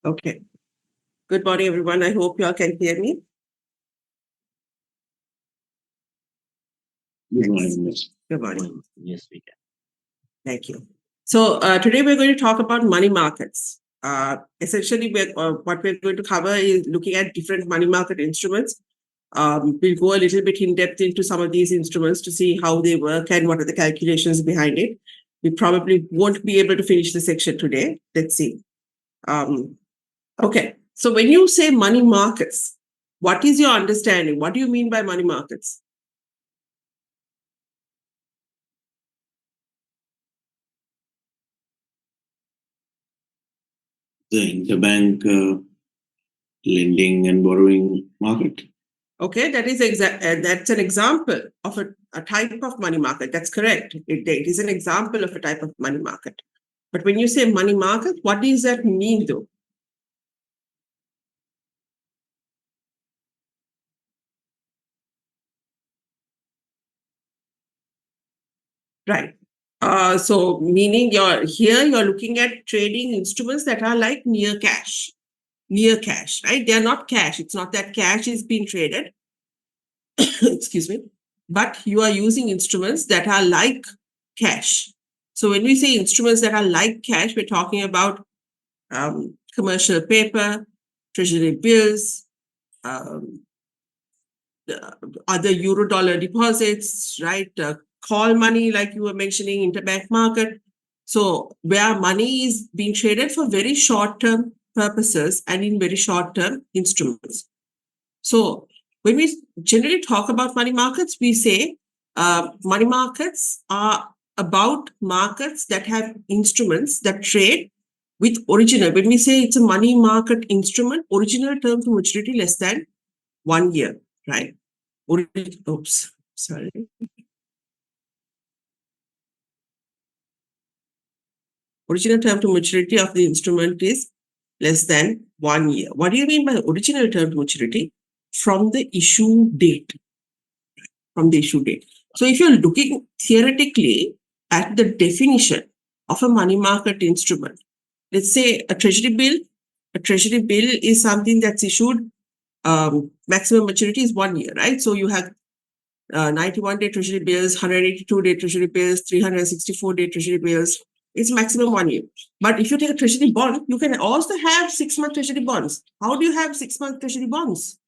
Okay. Good morning, everyone. I hope you all can hear me. Good morning, Miss. Good morning. Yes, we can. Thank you. So today we're going to talk about money markets. Essentially, what we're going to cover is looking at different money market instruments. We'll go a little bit in depth into some of these instruments to see how they work and what are the calculations behind it. We probably won't be able to finish the section today. Let's see. Okay. So when you say money markets, what is your understanding? What do you mean by money markets? The interbank lending and borrowing market. Okay, that is that's an example of a type of money market. That's correct. It is an example of a type of money market. But when you say money market, what does that mean though? Right. So meaning you're looking at trading instruments that are like near cash, right? They're not cash. It's not that cash is being traded. Excuse me. But you are using instruments that are like cash. So when we say instruments that are like cash, we're talking about commercial paper, treasury bills, other euro dollar deposits, right? Call money, like you were mentioning, interbank market. So where money is being traded for very short term purposes and in very short term instruments. So when we generally talk about money markets, we say money markets are about markets that have instruments that trade with original. When we say it's a money market instrument, original term to maturity less than 1 year, right? Oops, sorry. Original term to maturity of the instrument is less than 1 year. What do you mean by original term to maturity? From the issue date. From the issue date. So if you're looking theoretically at the definition of a money market instrument, let's say a treasury bill is something that's issued, maximum maturity is 1 year, right? So you have 91-day treasury bills, 182-day treasury bills, 364-day treasury bills. It's maximum 1 year. But if you take a treasury bond, you can also have 6-month treasury bonds. How do you have 6-month treasury bonds?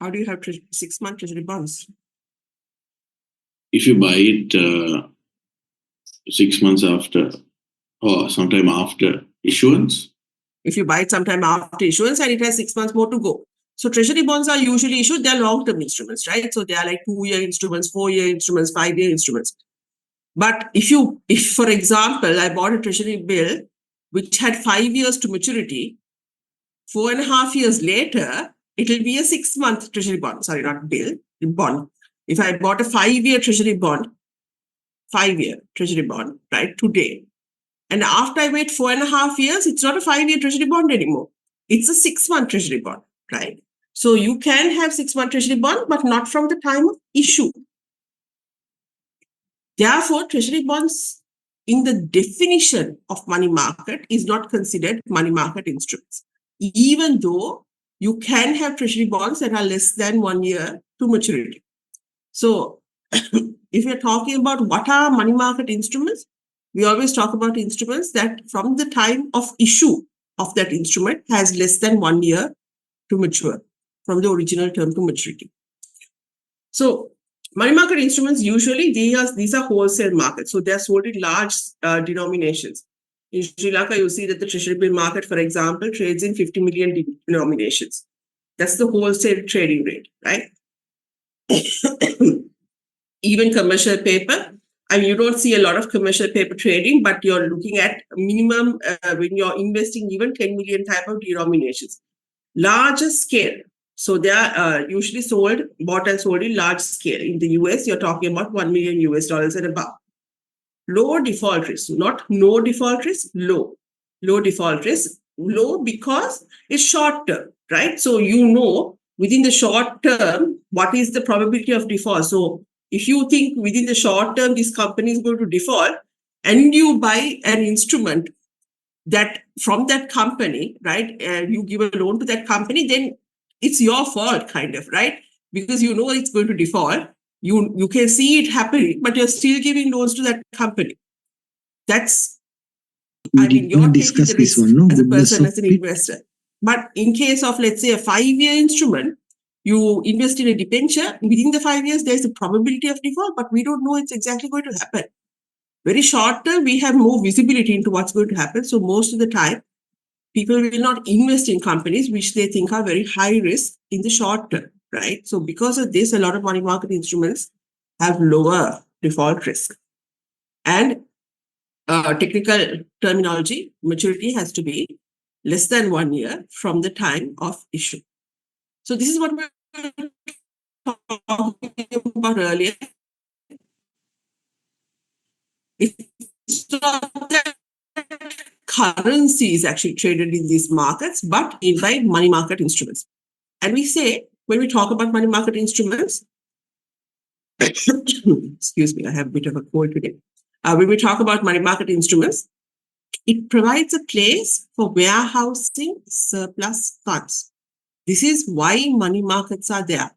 How do you have 6-month treasury bonds? If you buy it 6 months after or sometime after issuance. If you buy it sometime after issuance and it has 6 months more to go. So treasury bonds are usually issued, they're long-term instruments, right? So they are like 2-year instruments, 4-year instruments, 5-year instruments. But if for example, I bought a treasury bill which had 5 years to maturity, 4.5 years later, it will be a 6-month treasury bond. Sorry, not bill, bond. If I bought a 5-year treasury bond, 5-year treasury bond, right, today, and after I wait 4.5 years, it's not a 5-year treasury bond anymore. It's a 6-month treasury bond, right? So you can have 6-month treasury bond, but not from the time of issue. Therefore, treasury bonds in the definition of money market is not considered money market instruments, even though you can have treasury bonds that are less than 1 year to maturity. So if we're talking about what are money market instruments, we always talk about instruments that from the time of issue of that instrument has less than 1 year to mature from the original term to maturity. So money market instruments, usually these are wholesale markets. So they're sold in large denominations. In Sri Lanka, you see that the treasury bill market, for example, trades in 50 million denominations. That's the wholesale trading rate, right? Even commercial paper. I mean, you don't see a lot of commercial paper trading, but you're looking at minimum when you're investing even 10 million type of denominations. Larger scale. So they are usually bought and sold in large scale. In the US, you're talking about $1 million and above. Low default risk, not no default risk, low. Low default risk, low because it's short term, right? So you know within the short term, what is the probability of default? So if you think within the short term, this company is going to default, and you buy an instrument that from that company, right? You give a loan to that company, then it's your fault, kind of, right? Because you know it's going to default. You can see it happening, but you're still giving loans to that company. That's, We I mean, did not you're taking discuss the this risk one, no? as a Goodness person, of as an it. investor. But in case of, let's say, a 5-year instrument, you invest in a debenture, within the 5 years, there's a probability of default, but we don't know it's exactly going to happen. Very short term, we have more visibility into what's going to happen. So most of the time, people will not invest in companies which they think are very high risk in the short term, right? So because of this, a lot of money market instruments have lower default risk. And technical terminology, maturity has to be less than 1 year from the time of issue. So this is what we were talking about earlier. It's not that currency is actually traded in these markets, but in by money market instruments. And we say, when we talk about money market instruments, excuse me, I have a bit of a cold today. When we talk about money market instruments, it provides a place for warehousing surplus funds. This is why money markets are there,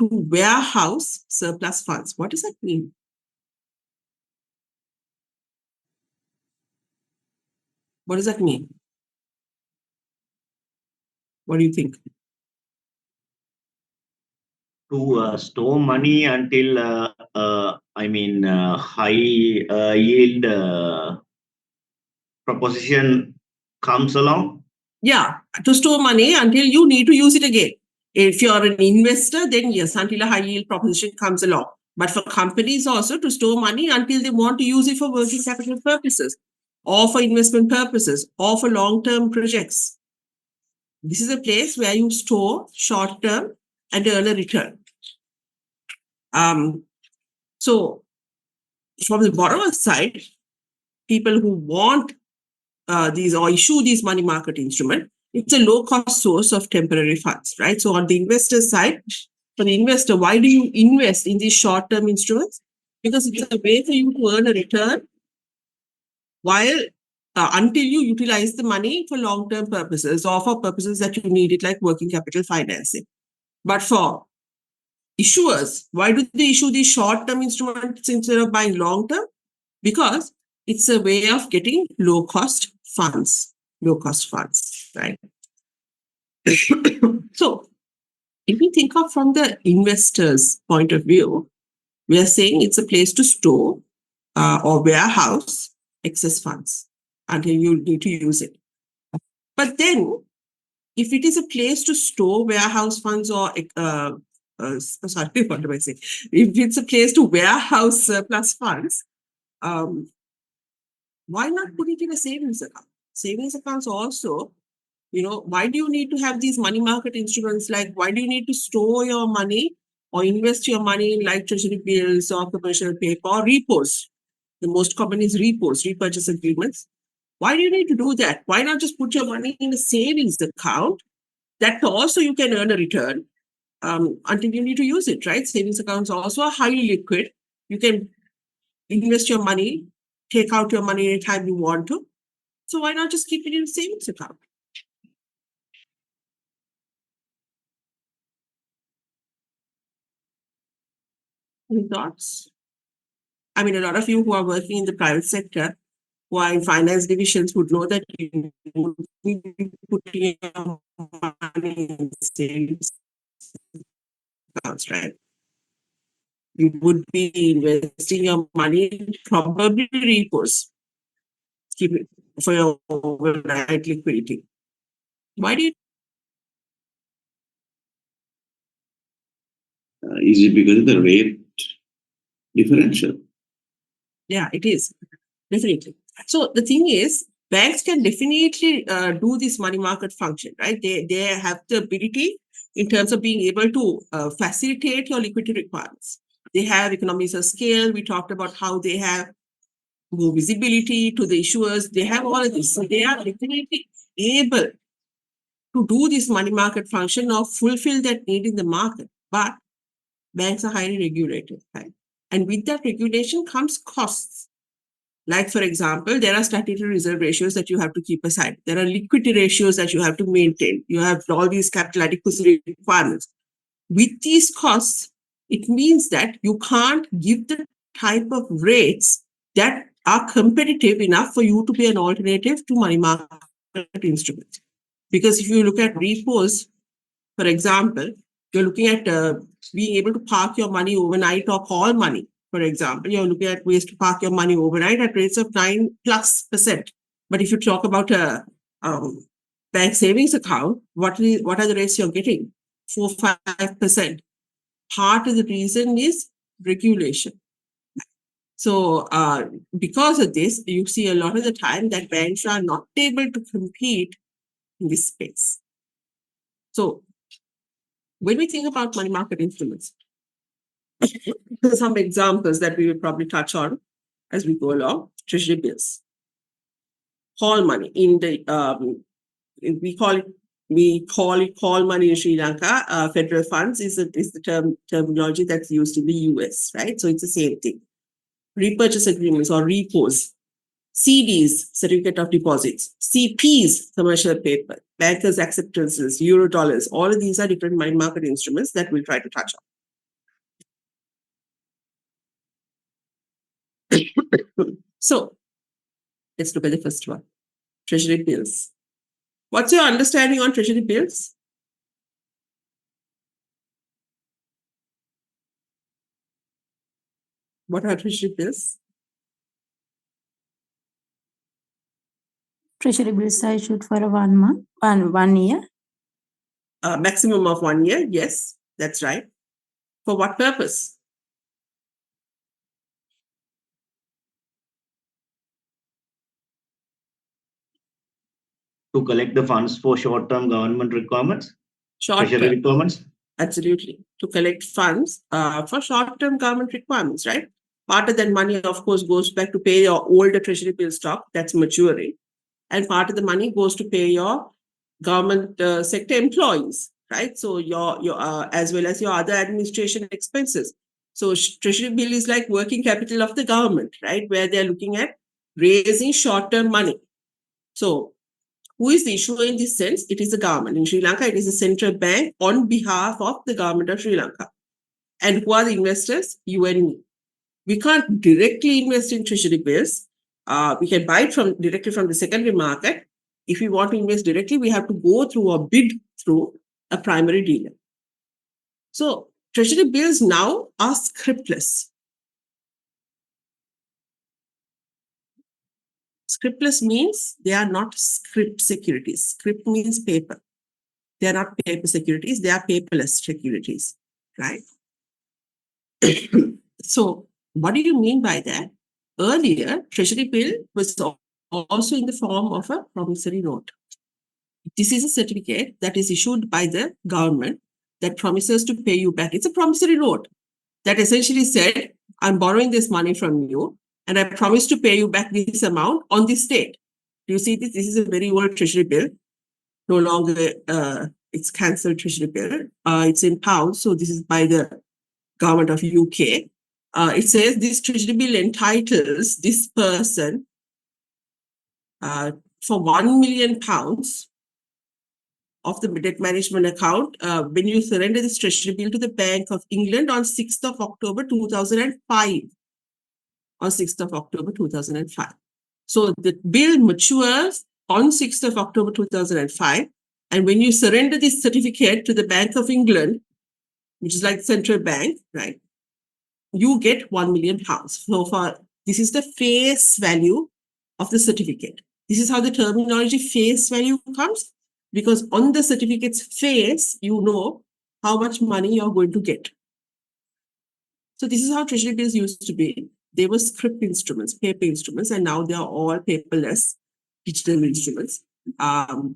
to warehouse surplus funds. What does that mean? What does that mean? What do you think? To store money until high yield proposition comes along. Yeah, to store money until you need to use it again. If you're an investor, then yes, until a high yield proposition comes along. But for companies also, to store money until they want to use it for working capital purposes, or for investment purposes, or for long-term projects. This is a place where you store short-term and earn a return. So from the borrower side, people who want these or issue these money market instrument, it's a low-cost source of temporary funds, right? So on the investor side, for the investor, why do you invest in these short-term instruments? Because it's a way for you to earn a return while until you utilize the money for long-term purposes or for purposes that you need it, like working capital financing. But for issuers, why do they issue these short-term instruments instead of buying long-term? Because it's a way of getting low-cost funds, right? So if we think of from the investor's point of view, we are saying it's a place to store or warehouse excess funds until you need to use it. But then, if it is a place to store warehouse funds or sorry, what do I say? If it's a place to warehouse surplus funds, why not put it in a savings account? Savings accounts also, why do you need to have these money market instruments? Like, why do you need to store your money or invest your money in like treasury bills or commercial paper or repos? The most common is repos, repurchase agreements. Why do you need to do that? Why not just put your money in a savings account that also you can earn a return until you need to use it, right? Savings accounts also are highly liquid. You can invest your money, take out your money anytime you want to. So why not just keep it in a savings account? Any thoughts? I mean, a lot of you who are working in the private sector, who are in finance divisions, would know that you would be putting your money in savings accounts, right? You would be investing your money in probably repos, keep it for your overnight liquidity. Why do you? Is it because of the rate differential? Yeah, it is. Definitely. So the thing is, banks can definitely do this money market function, right? They have the ability in terms of being able to facilitate your liquidity requirements. They have economies of scale. We talked about how they have more visibility to the issuers. They have all of this. So they are definitely able to do this money market function or fulfill that need in the market. But banks are highly regulated, right? And with that regulation comes costs. Like, for example, there are statutory reserve ratios that you have to keep aside. There are liquidity ratios that you have to maintain. You have all these capital adequacy requirements. With these costs, it means that you can't give the type of rates that are competitive enough for you to be an alternative to money market instruments. Because if you look at repos, for example, you're looking at being able to park your money overnight or call money. For example, you're looking at ways to park your money overnight at rates of 9+%. But if you talk about a bank savings account, what are the rates you're getting? 4-5%. Part of the reason is regulation. So because of this, you see a lot of the time that banks are not able to compete in this space. So when we think about money market instruments, some examples that we will probably touch on as we go along: treasury bills, call money. In the we call it call money in Sri Lanka. Federal funds is the terminology that's used in the US, right? So it's the same thing. Repurchase agreements or repos, CDs, certificate of deposits, CPs, commercial paper, bankers' acceptances, euro dollars. All of these are different money market instruments that we'll try to touch on. So let's look at the first one, treasury bills. What's your understanding on treasury bills? What are treasury bills? Treasury bills are issued for a 1 month, 1 year. Maximum of 1 year, yes, that's right. For what purpose? To collect the funds for short-term government requirements, Short treasury term, requirements. absolutely. To collect funds for short-term government requirements, right? Part of that money, of course, goes back to pay your older treasury bill stock that's maturing. And part of the money goes to pay your government sector employees, right? So your as well as your other administration expenses. So treasury bill is like working capital of the government, right? Where they're looking at raising short-term money. So who is the issuer in this sense? It is the government. In Sri Lanka, it is the central bank on behalf of the government of Sri Lanka. And who are the investors? You and me. We can't directly invest in treasury bills. We can buy it directly from the secondary market. If we want to invest directly, we have to go through or bid through a primary dealer. So treasury bills now are scriptless. Scriptless means they are not script securities. Script means paper. They are not paper securities. They are paperless securities, right? So what do you mean by that? Earlier, treasury bill was also in the form of a promissory note. This is a certificate that is issued by the government that promises to pay you back. It's a promissory note that essentially said, I'm borrowing this money from you and I promise to pay you back this amount on this date. Do you see this? This is a very old treasury bill. No longer it's cancelled treasury bill. It's in pounds. So this is by the government of UK. It says this treasury bill entitles this person for £1 million of the debt management account when you surrender this treasury bill to the Bank of England on 6th of October 2005. On 6th of October 2005. So the bill matures on 6th of October 2005. And when you surrender this certificate to the Bank of England, which is like central bank, right, you get £1 million. So this is the face value of the certificate. This is how the terminology face value comes, because on the certificate's face, you know how much money you're going to get. So this is how treasury bills used to be. They were script instruments, paper instruments, and now they are all paperless digital instruments. But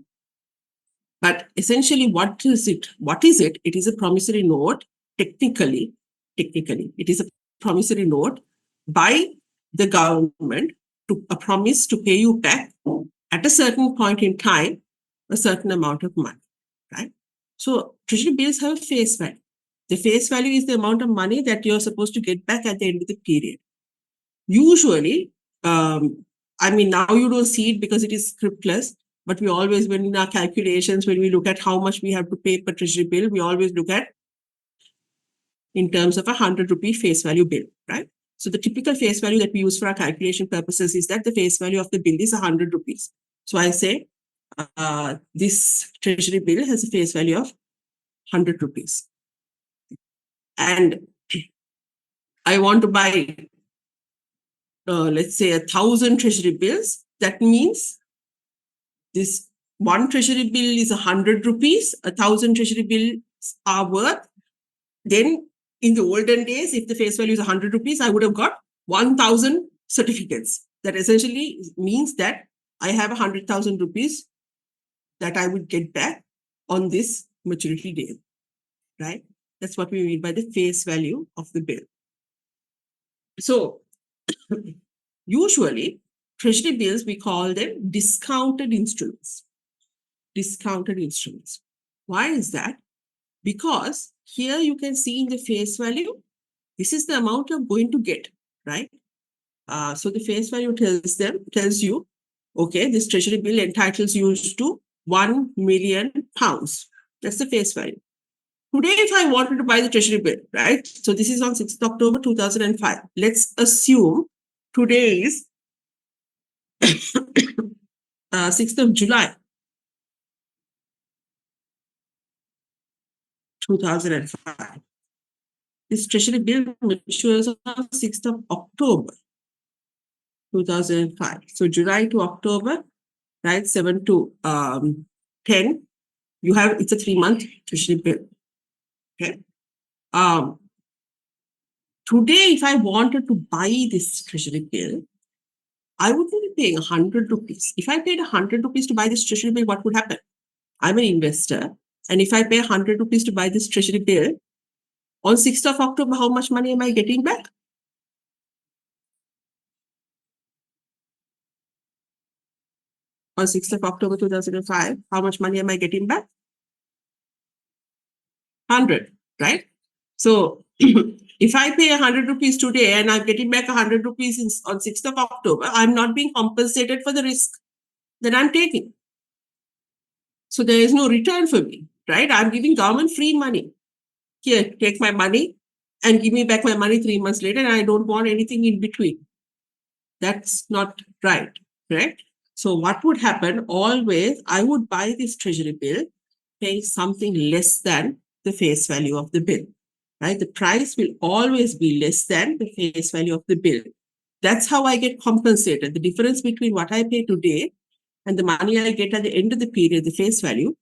essentially, what is it? What is it? It is a promissory note. Technically, it is a promissory note by the government to a promise to pay you back at a certain point in time a certain amount of money, right? So treasury bills have a face value. The face value is the amount of money that you're supposed to get back at the end of the period. Usually, I mean, now you don't see it because it is scriptless, but we always, when in our calculations, when we look at how much we have to pay per treasury bill, we always look at in terms of a 100 rupee face value bill, right? So the typical face value that we use for our calculation purposes is that the face value of the bill is 100 rupees. So I say this treasury bill has a face value of 100 rupees. And I want to buy, let's say, 1,000 treasury bills. That means this one treasury bill is 100 rupees, 1,000 treasury bills are worth. Then in the olden days, if the face value is 100 rupees, I would have got 1,000 certificates. That essentially means that I have 100,000 rupees that I would get back on this maturity date, right? That's what we mean by the face value of the bill. So usually, treasury bills, we call them discounted instruments. Discounted instruments. Why is that? Because here you can see in the face value, this is the amount you're going to get, right? So the face value tells you, okay, this treasury bill entitles you to £1 million. That's the face value. Today, if I wanted to buy the treasury bill, right? So this is on 6th October 2005. Let's assume today is 6th of July 2005. This treasury bill matures on 6th of October 2005. So July to October, right? 7 to 10. You have, it's a 3-month treasury bill. Okay. Today, if I wanted to buy this treasury bill, I would be paying 100 rupees. If I paid 100 rupees to buy this treasury bill, what would happen? I'm an investor. And if I pay 100 rupees to buy this treasury bill, on 6th of October, how much money am I getting back? On 6th of October 2005, how much money am I getting back? 100, right? So if I pay 100 rupees today and I'm getting back 100 rupees on 6th of October, I'm not being compensated for the risk that I'm taking. So there is no return for me, right? I'm giving government free money. Here, take my money and give me back my money 3 months later, and I don't want anything in between. That's not right, correct? So what would happen? Always, I would buy this treasury bill, paying something less than the face value of the bill, right? The price will always be less than the face value of the bill. That's how I get compensated. The difference between what I pay today and the money I get at the end of the period, the face value,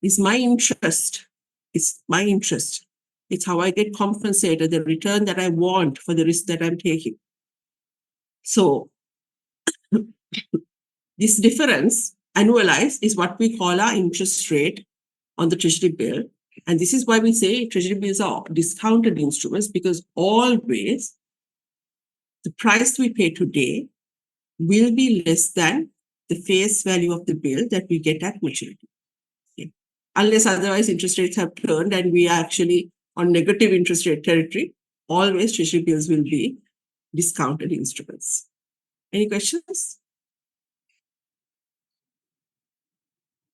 is my interest. It's my interest. It's how I get compensated, the return that I want for the risk that I'm taking. So this difference annualized is what we call our interest rate on the treasury bill. And this is why we say treasury bills are discounted instruments, because always the price we pay today will be less than the face value of the bill that we get at maturity. Okay. Unless otherwise interest rates have turned and we are actually on negative interest rate territory, always treasury bills will be discounted instruments. Any questions?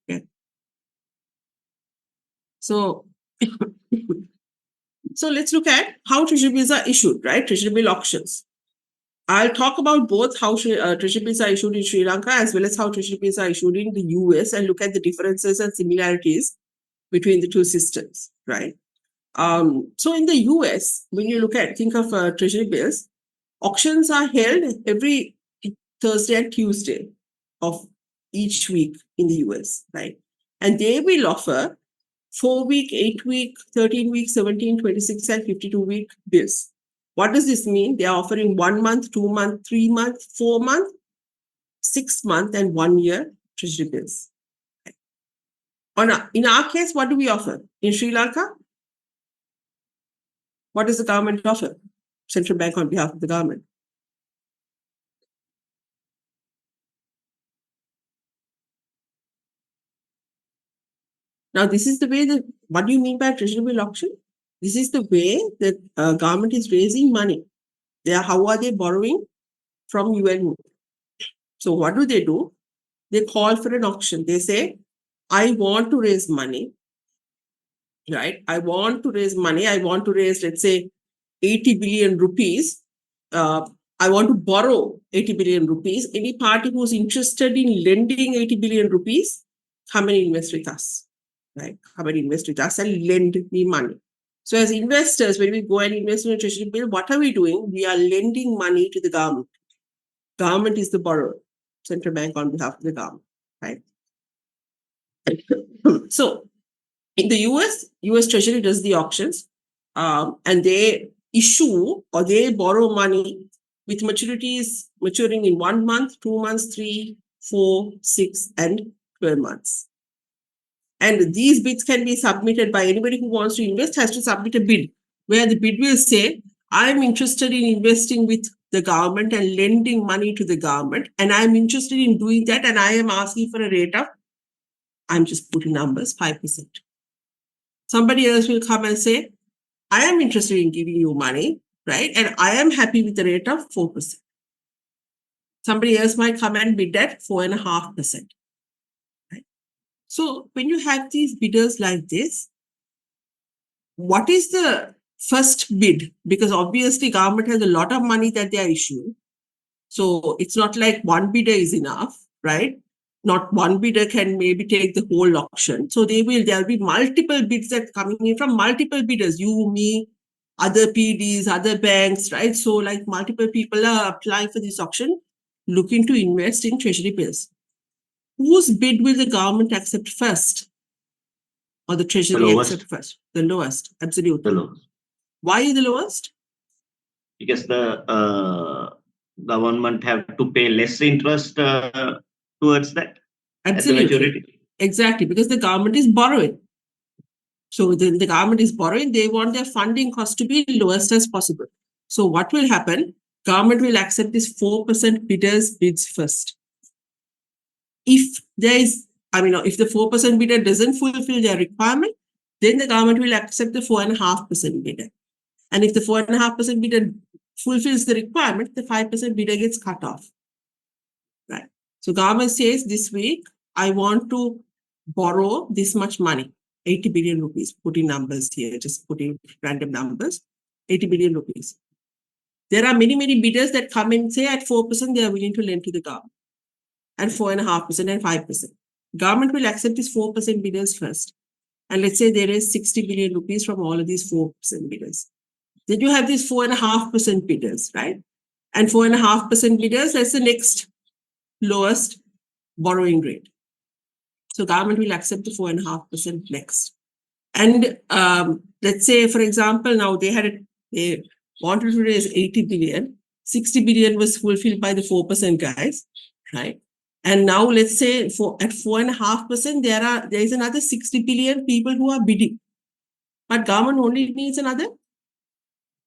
Yeah. So, so let's look at how treasury bills are issued, right? Treasury bill auctions. I'll talk about both how treasury bills are issued in Sri Lanka as well as how treasury bills are issued in the US, and look at the differences and similarities between the two systems, right? So in the US, when you think of treasury bills, auctions are held every Thursday and Tuesday of each week in the US, right? And they will offer 4-week, 8-week, 13-week, 17, 26, and 52-week bills. What does this mean? They are offering 1 month, 2 month, 3 month, 4 month, 6 month, and 1 year treasury bills. In our case, what do we offer? In Sri Lanka, what does the government offer? Central Bank on behalf of the government. Now, this is the way that, what do you mean by treasury bill auction? This is the way that government is raising money. How are they borrowing? from UN. So what do? They call for an auction. They say, I want to raise money, right? I want to raise money. I want to raise, let's say, 80 billion rupees. I want to borrow 80 billion rupees. Any party who's interested in lending 80 billion rupees, come and invest with us, right? Come and invest with us and lend me money. So as investors, when we go and invest in a treasury bill, what are we doing? We are lending money to the government. Government is the borrower, central bank on behalf of the government, right? So in the US Treasury does the auctions, and they issue or they borrow money with maturities maturing in 1 month, 2 months, 3, 4, 6, and 12 months. And these bids can be submitted by anybody who wants to invest, has to submit a bid, where the bid will say, I'm interested in investing with the government and lending money to the government, and I'm interested in doing that, and I am asking for a rate of, I'm just putting numbers, 5%. Somebody else will come and say, I am interested in giving you money, right? And I am happy with the rate of 4%. Somebody else might come and bid at 4.5%. Right? So when you have these bidders like this, what is the first bid? Because obviously government has a lot of money that they are issuing. So it's not like one bidder is enough, right? Not one bidder can maybe take the whole auction. So there'll be multiple bids that are coming in from multiple bidders, you, me, other PDs, other banks, right? So like multiple people are applying for this auction, looking to invest in treasury bills. Whose bid will the government accept first? Or the treasury accept first? The lowest, absolutely. The lowest. Why the lowest? Because the government have to pay less interest towards that. Absolutely. At the maturity. Exactly, because the government is borrowing. So the government is borrowing, they want their funding cost to be lowest as possible. So what will happen? Government will accept this 4% bidders bids first. If if the 4% bidder doesn't fulfill their requirement, then the government will accept the 4.5% bidder. And if the 4.5% bidder fulfills the requirement, the 5% bidder gets cut off. Right. So government says this week, I want to borrow this much money, 80 billion rupees, putting numbers here, just putting random numbers, 80 billion rupees. There are many, many bidders that come and say at 4%, they are willing to lend to the government, and 4.5% and 5%. Government will accept these 4% bidders first. And let's say there is 60 billion rupees from all of these 4% bidders. Then you have these 4.5% bidders, right? And 4.5% bidders, that's the next lowest borrowing rate. So government will accept the 4.5% next. And let's say, for example, now they wanted to raise 80 billion, 60 billion was fulfilled by the 4% guys, right? And now let's say at 4.5%, there is another 60 billion people who are bidding. But government only needs another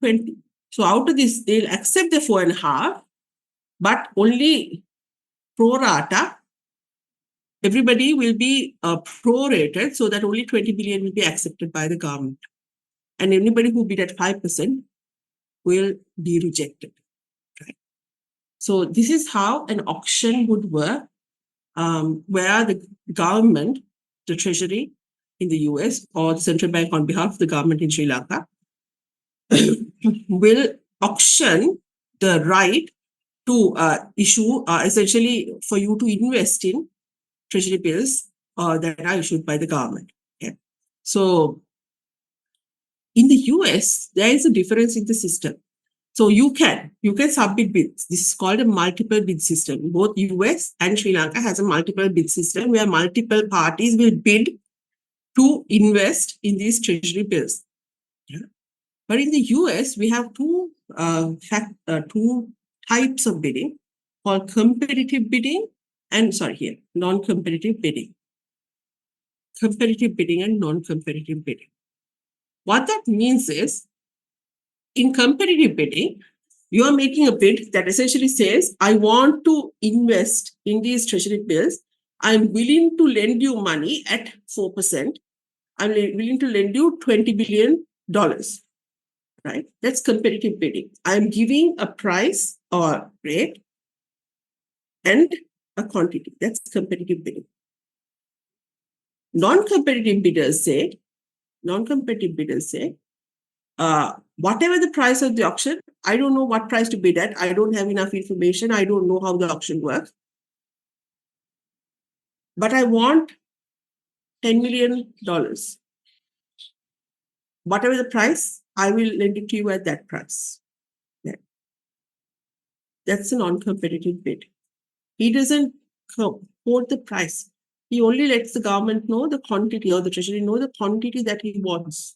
20. So out of this, they'll accept the 4.5, but only pro rata. Everybody will be prorated so that only 20 billion will be accepted by the government. And anybody who bid at 5% will be rejected. Right? So this is how an auction would work, where the government, the treasury in the US, or the central bank on behalf of the government in Sri Lanka, will auction the right to issue, essentially for you to invest in treasury bills that are issued by the government. Okay? So in the US, there is a difference in the system. So you can submit bids. This is called a multiple bid system. Both US and Sri Lanka has a multiple bid system where multiple parties will bid to invest in these treasury bills. Yeah. But in the US, we have two types of bidding called competitive bidding and non-competitive bidding. Competitive bidding and non-competitive bidding. What that means is, in competitive bidding, you are making a bid that essentially says, I want to invest in these treasury bills. I'm willing to lend you money at 4%. I'm willing to lend you $20 billion. Right? That's competitive bidding. I'm giving a price or rate and a quantity. That's competitive bidding. Non-competitive bidders say, whatever the price of the auction, I don't know what price to bid at. I don't have enough information. I don't know how the auction works. But I want $10 million. Whatever the price, I will lend it to you at that price. Yeah. That's a non-competitive bid. He doesn't quote the price. He only lets the government know the quantity, or the treasury know the quantity that he wants.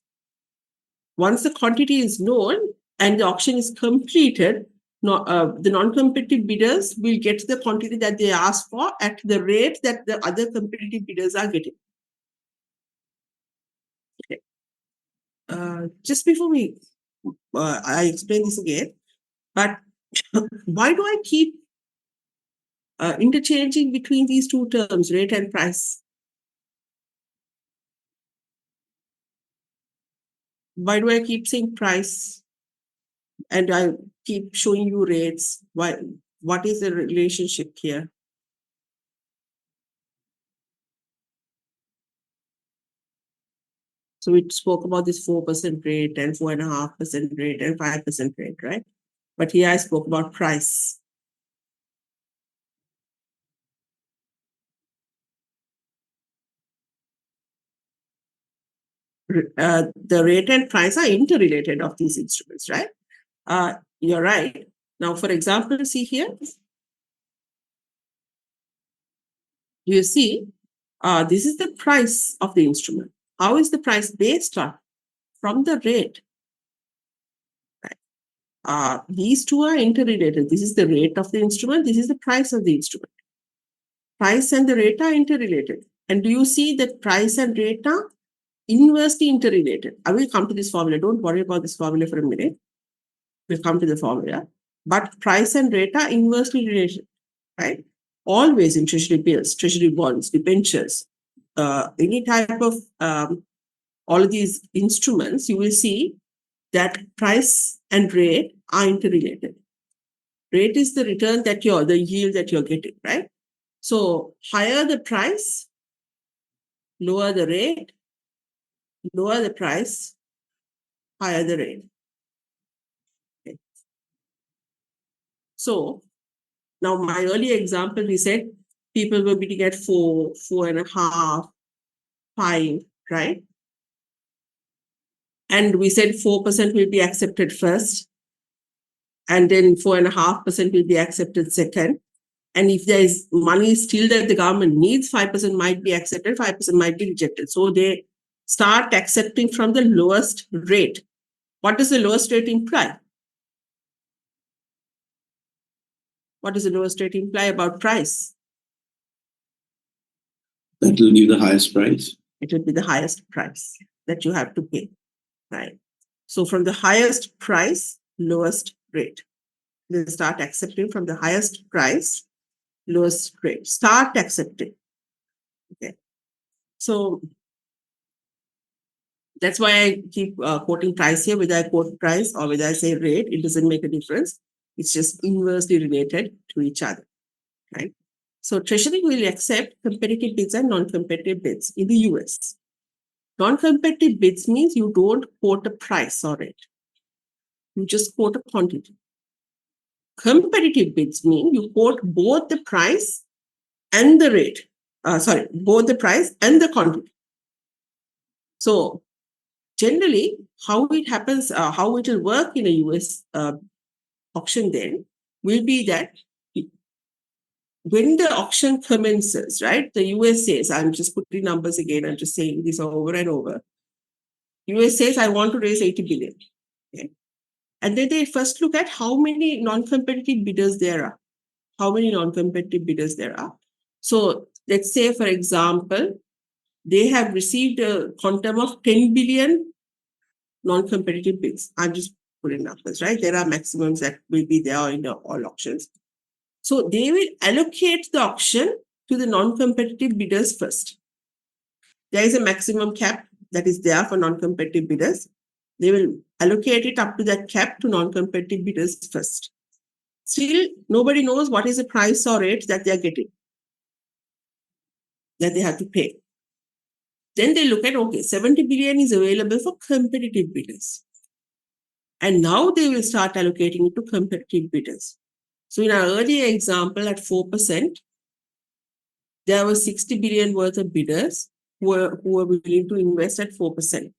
Once the quantity is known and the auction is completed, the non-competitive bidders will get the quantity that they ask for at the rate that the other competitive bidders are getting. Okay. Just before I explain this again, but why do I keep interchanging between these two terms, rate and price? Why do I keep saying price and I keep showing you rates? Why? What is the relationship here? So we spoke about this 4% rate and 4.5% rate and 5% rate, right? But here I spoke about price. The rate and price are interrelated of these instruments, right? You're right. Now, for example, see here. You see, this is the price of the instrument. How is the price based on? From the rate. Right? These two are interrelated. This is the rate of the instrument. This is the price of the instrument. Price and the rate are interrelated. And do you see that price and rate are inversely interrelated? I will come to this formula. Don't worry about this formula for a minute. We'll come to the formula. But price and rate are inversely related, right? Always in treasury bills, treasury bonds, debentures, any type of all of these instruments, you will see that price and rate are interrelated. Rate is the return that the yield that you're getting, right? So higher the price, lower the rate, lower the price, higher the rate. Okay. So now my earlier example, we said people were bidding at 4, 4.5, 5, right? And we said 4% will be accepted first, and then 4.5% will be accepted second. And if there is money still that the government needs, 5% might be accepted, 5% might be rejected. So they start accepting from the lowest rate. What does the lowest rate imply? What does the lowest rate imply about price? That will give the highest price. It will be the highest price that you have to pay, right? So from the highest price, lowest rate. They start accepting from the highest price, lowest rate. Start accepting. Okay. So that's why I keep quoting price here. Whether I quote price or whether I say rate, it doesn't make a difference. It's just inversely related to each other, right? So Treasury will accept competitive bids and non-competitive bids in the US. Non-competitive bids means you don't quote a price or rate. You just quote a quantity. Competitive bids mean you quote both the price and the rate. Both the price and the quantity. So generally, how it happens, how it will work in a US auction then will be that when the auction commences, right, the US says, I'm just putting numbers again, I'm just saying this over and over. US says, I want to raise 80 billion. Okay? And then they first look at how many non-competitive bidders there are. How many non-competitive bidders there are. So let's say, for example, they have received a quantum of 10 billion non-competitive bids. I'm just putting numbers, right? There are maximums that will be there in all auctions. So they will allocate the auction to the non-competitive bidders first. There is a maximum cap that is there for non-competitive bidders. They will allocate it up to that cap to non-competitive bidders first. Still, nobody knows what is the price or rate that they are getting, that they have to pay. Then they look at, okay, 70 billion is available for competitive bidders. And now they will start allocating it to competitive bidders. So in our earlier example at 4%, there were 60 billion worth of bidders who were willing to invest at 4%.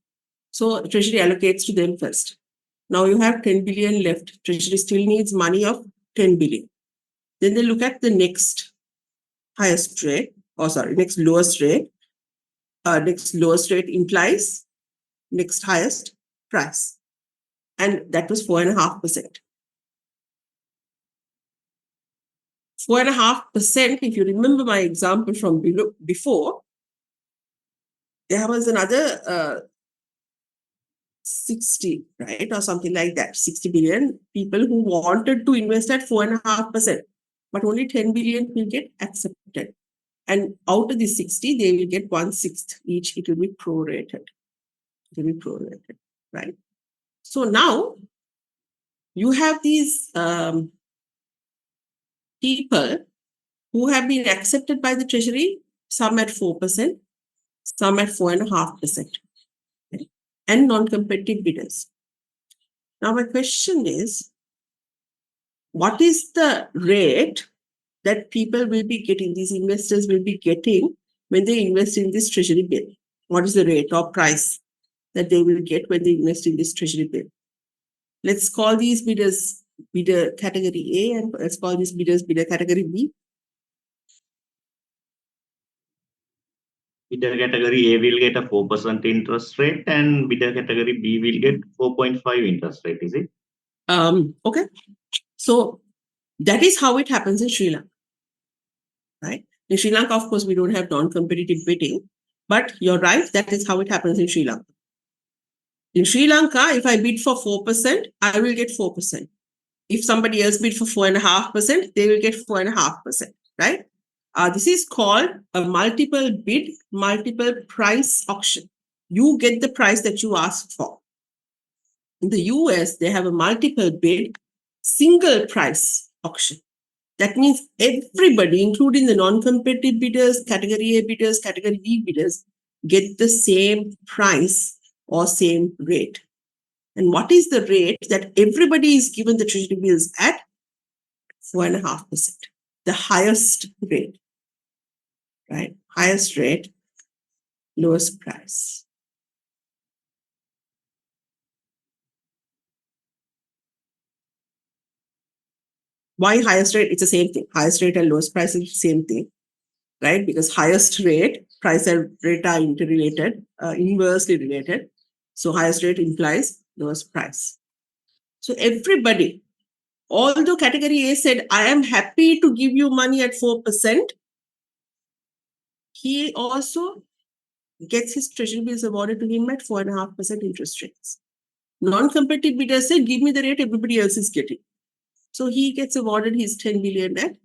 So Treasury allocates to them first. Now you have 10 billion left. Treasury still needs money of 10 billion. Then they look at the next highest rate, next lowest rate. Next lowest rate implies next highest price. And that was 4.5%. 4.5%, if you remember my example from before, there was another 60, right? Or something like that. 60 billion people who wanted to invest at 4.5%, but only 10 billion will get accepted. And out of the 60, they will get 1/6 each. It will be prorated. It will be prorated, right? So now you have these people who have been accepted by the Treasury, some at 4%, some at 4.5%, right? And non-competitive bidders. Now my question is, what is the rate that people will be getting, these investors will be getting when they invest in this Treasury bill? What is the rate or price that they will get when they invest in this Treasury bill? Let's call these bidders bidder category A, and let's call these bidders bidder category B. Bidder category A will get a 4% interest rate and bidder category B will get 4.5 interest rate, is it? Okay. So that is how it happens in Sri Lanka, right? In Sri Lanka, of course, we don't have non-competitive bidding, but you're right, that is how it happens in Sri Lanka. In Sri Lanka, if I bid for 4%, I will get 4%. If somebody else bid for 4.5%, they will get 4.5%, right? This is called a multiple bid, multiple price auction. You get the price that you ask for. In the US, they have a multiple bid, single price auction. That means everybody, including the non-competitive bidders, category A bidders, category B bidders, get the same price or same rate. And what is the rate that everybody is given the Treasury bills at? 4.5%, the highest rate, right? Highest rate, lowest price. Why highest rate? It's the same thing. Highest rate and lowest price is the same thing, right? Because highest rate, price and rate are interrelated, inversely related. So highest rate implies lowest price. So everybody, although category A said, I am happy to give you money at 4%, he also gets his Treasury bills awarded to him at 4.5% interest rates. Non-competitive bidder said, give me the rate everybody else is getting. So he gets awarded his 10 billion at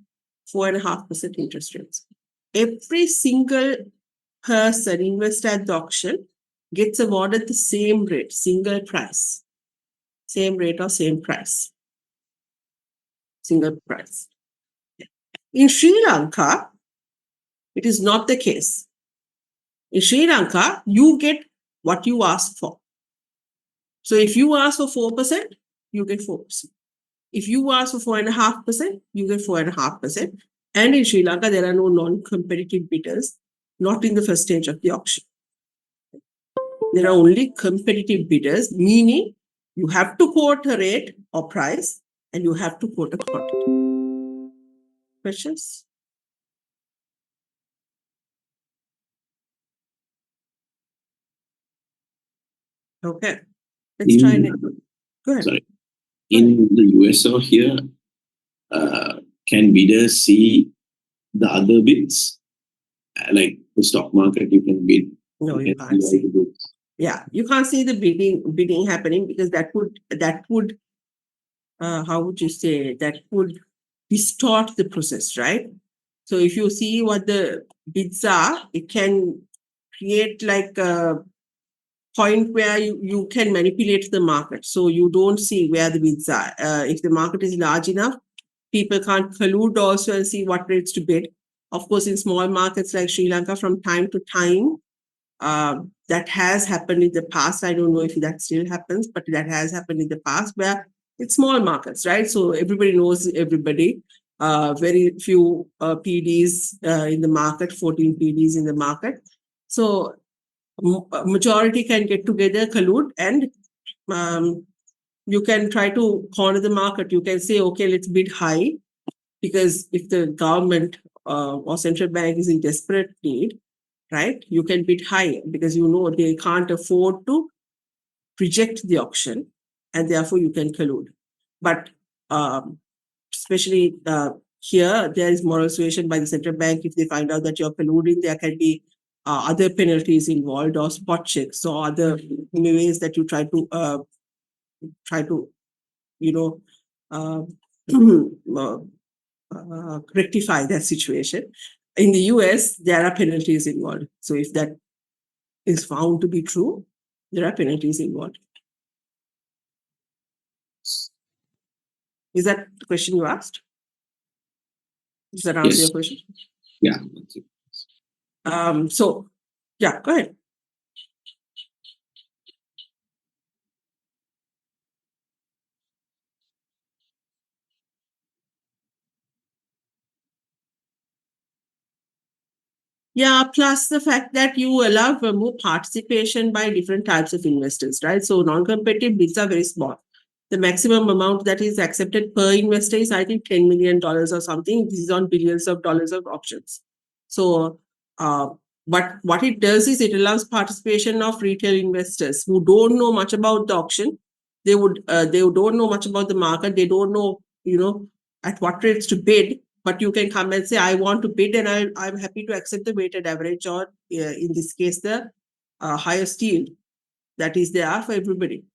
4.5% interest rates. Every single person investor at the auction gets awarded the same rate, single price, same rate or same price, single price. In Sri Lanka, it is not the case. In Sri Lanka, you get what you ask for. So if you ask for 4%, you get 4%. If you ask for 4.5%, you get 4.5%. And in Sri Lanka, there are no non-competitive bidders, not in the first stage of the auction. There are only competitive bidders, meaning you have to quote a rate or price and you have to quote a quantity. Questions? Okay. Let's try it. Go ahead. Sorry. In the US or here, can bidders see the other bids? Like the stock market, you can bid. No, you can't see. Yeah, you can't see the bidding happening because that would how would you say, that would distort the process, right? So if you see what the bids are, it can create like a point where you can manipulate the market. So you don't see where the bids are. If the market is large enough, people can't collude also and see what rates to bid. Of course, in small markets like Sri Lanka, from time to time, that has happened in the past. I don't know if that still happens, but that has happened in the past where it's small markets, right? So everybody knows everybody. Very few PDs in the market, 14 PDs in the market. So majority can get together, collude, and you can try to corner the market. You can say, okay, let's bid high, because if the government or central bank is in desperate need, right, you can bid high because you know they can't afford to reject the auction, and therefore you can collude. But especially here, there is moral suasion by the central bank. If they find out that you're colluding, there can be other penalties involved, or spot checks, or other ways that you try to you know rectify that situation. In the US, there are penalties involved. So if that is found to be true, there are penalties involved. Is that the question you asked? Does that answer your question? Yeah. So, yeah, go ahead. Yeah, plus the fact that you allow for more participation by different types of investors, right? So non-competitive bids are very small. The maximum amount that is accepted per investor is, I think, $10 million or something. This is on billions of dollars of options. So, but what it does is it allows participation of retail investors who don't know much about the auction. They don't know much about the market. They don't know, at what rates to bid. But you can come and say, I want to bid, and I'm happy to accept the weighted average, or in this case, the highest yield that is there for everybody.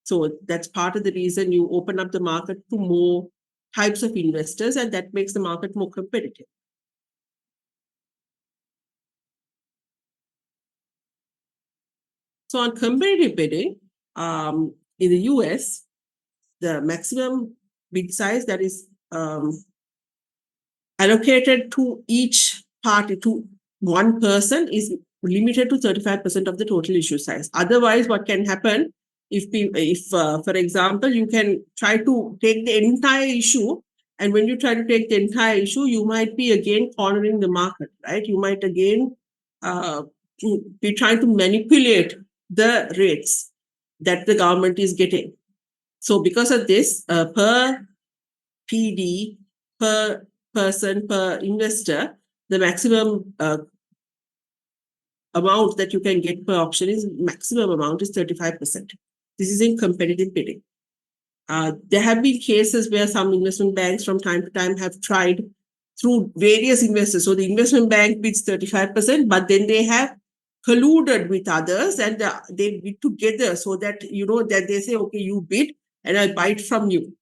So that's part of the reason you open up the market to more types of investors, and that makes the market more competitive. So on competitive bidding, in the US, the maximum bid size that is allocated to each party, to one person, is limited to 35% of the total issue size. Otherwise, what can happen if for example, you can try to take the entire issue, and when you try to take the entire issue, you might be again cornering the market, right? You might again be trying to manipulate the rates that the government is getting. So because of this, per PD, per person, per investor, the maximum amount that you can get per auction is 35%. This is in competitive bidding. There have been cases where some investment banks from time to time have tried through various investors. So the investment bank bids 35%, but then they have colluded with others, and they bid together, so that, that they say, okay, you bid and I'll buy it from you,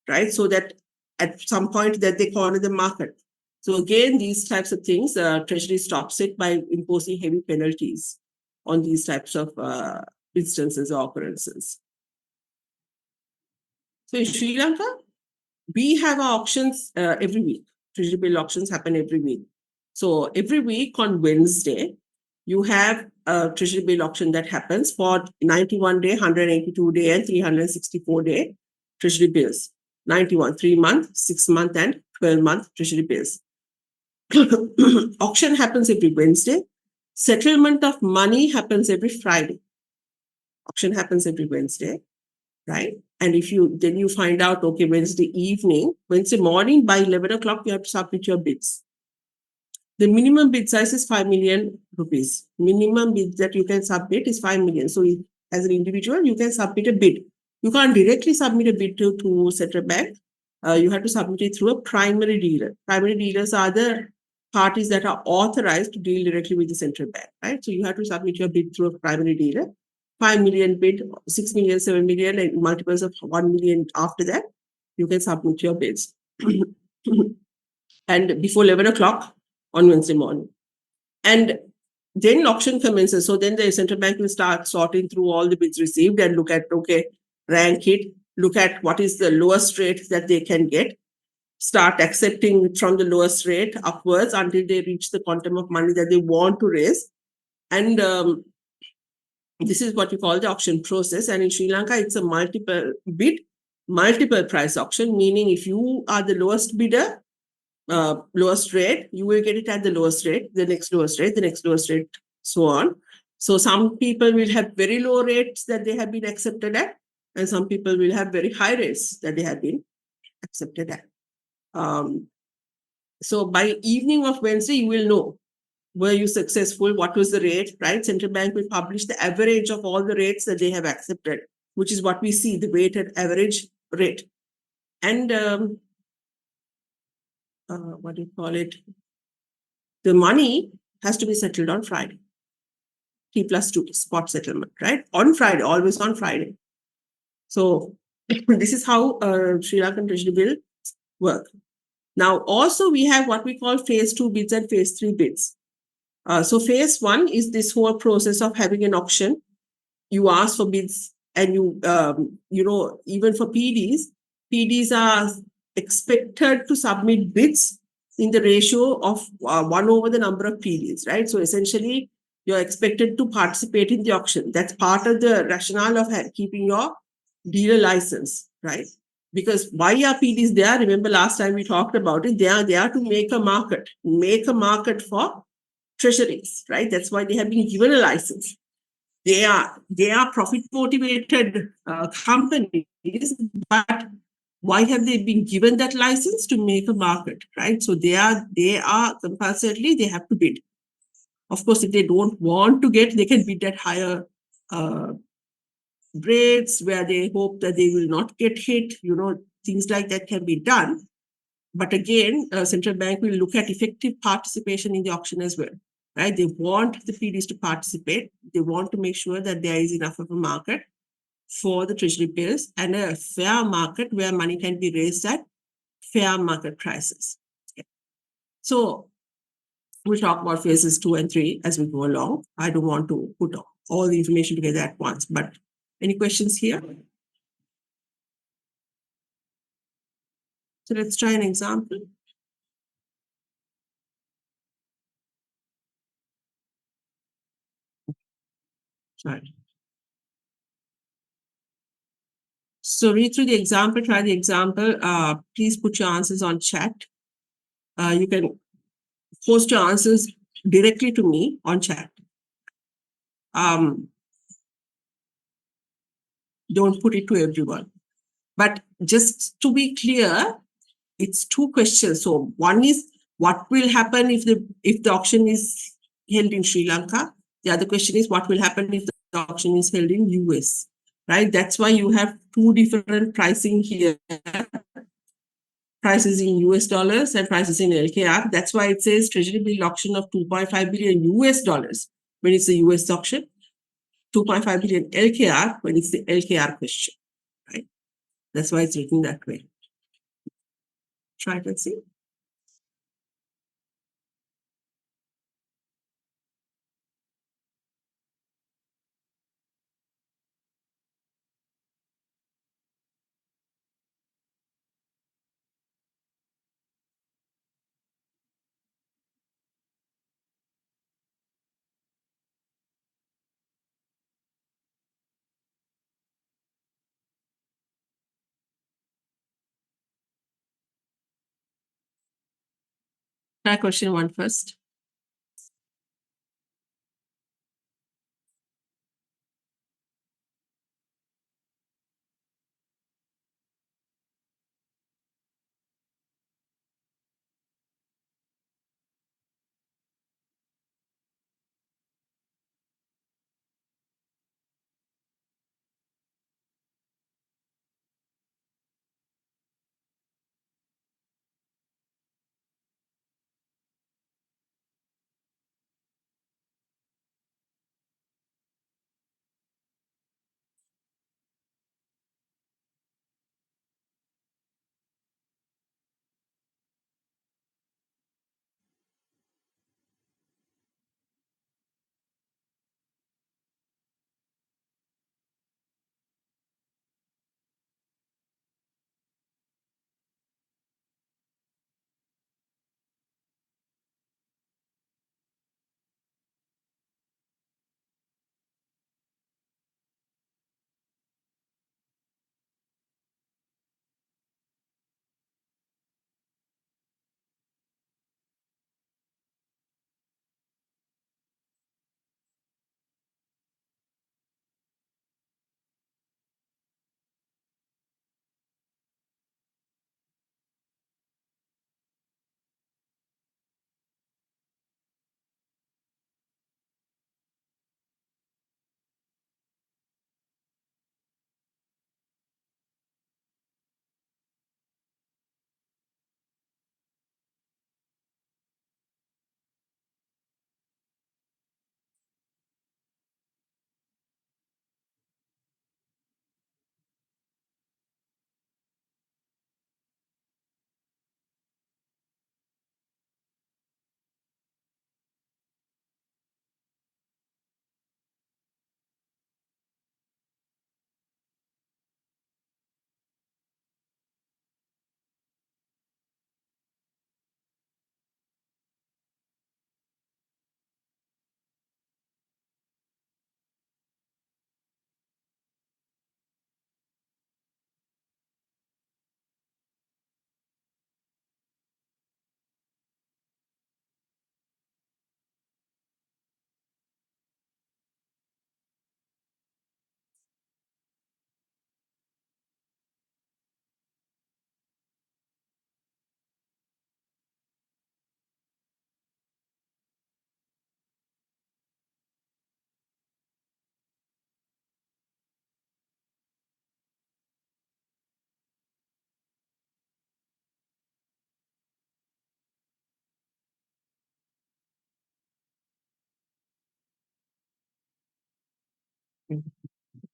right? So that at some point that they corner the market. So again, these types of things, Treasury stops it by imposing heavy penalties on these types of instances or occurrences. So in Sri Lanka, we have our auctions every week. Treasury bill auctions happen every week. So every week on Wednesday, you have a Treasury bill auction that happens for 91-day, 182-day, and 364-day Treasury bills. 91, 3-month, 6-month, and 12-month Treasury bills. Auction happens every Wednesday. Settlement of money happens every Friday. Auction happens every Wednesday, right? And if you find out, okay, Wednesday morning by 11 o'clock, you have to submit your bids. The minimum bid size is 5 million rupees. Minimum bid that you can submit is 5 million. So as an individual, you can submit a bid. You can't directly submit a bid to central bank. You have to submit it through a primary dealer. Primary dealers are the parties that are authorized to deal directly with the central bank, right? So you have to submit your bid through a primary dealer. 5 million bid, 6 million, 7 million, and multiples of 1 million after that, you can submit your bids. And before 11 o'clock on Wednesday morning. And then auction commences. So then the central bank will start sorting through all the bids received and look at, okay, rank it, look at what is the lowest rate that they can get. start accepting from the lowest rate upwards until they reach the quantum of money that they want to raise. And this is what we call the auction process. And in Sri Lanka, it's a multiple bid, multiple price auction, meaning if you are the lowest bidder, lowest rate, you will get it at the lowest rate, the next lowest rate, the next lowest rate, so on. So some people will have very low rates that they have been accepted at, and some people will have very high rates that they have been accepted at. So by evening of Wednesday, you will know, were you successful? What was the rate, right? Central Bank will publish the average of all the rates that they have accepted, which is what we see, the weighted average rate. And what do you call it? The money has to be settled on Friday. T+2 spot settlement, right? On Friday, always on Friday. So this is how Sri Lankan Treasury bill work. Now, also we have what we call phase 2 bids and phase 3 bids. So phase 1 is this whole process of having an auction. You ask for bids, and even for PDs are expected to submit bids in the ratio of 1 over the number of PDs, right? So essentially, you're expected to participate in the auction. That's part of the rationale of keeping your dealer license, right? Because why are PDs there? Remember last time we talked about it. They are there to make a market for treasuries, right? That's why they have been given a license. They are profit motivated companies, but why have they been given that license? To make a market, right? So they are compulsorily, they have to bid. Of course, if they don't want to get, they can bid at higher rates where they hope that they will not get hit. Things like that can be done. But again, central bank will look at effective participation in the auction as well, right? They want the PDs to participate. They want to make sure that there is enough of a market for the treasury bills and a fair market where money can be raised at fair market prices. Okay. So we'll talk about phases 2 and 3 as we go along. I don't want to put all the information together at once, but any questions here? So let's try an example. Sorry. So read through the example, try the example. Please put your answers on chat. You can post your answers directly to me on chat. Don't put it to everyone. But just to be clear, it's 2 questions. So one is, what will happen if the auction is held in Sri Lanka? The other question is, what will happen if the auction is held in US? Right? That's why you have 2 different pricing here. Prices in US dollars and prices in LKR. That's why it says Treasury bill auction of 2.5 billion US dollars when it's the US auction, 2.5 billion LKR when it's the LKR question, right? That's why it's written that way. Try it and see. Try question 1 first.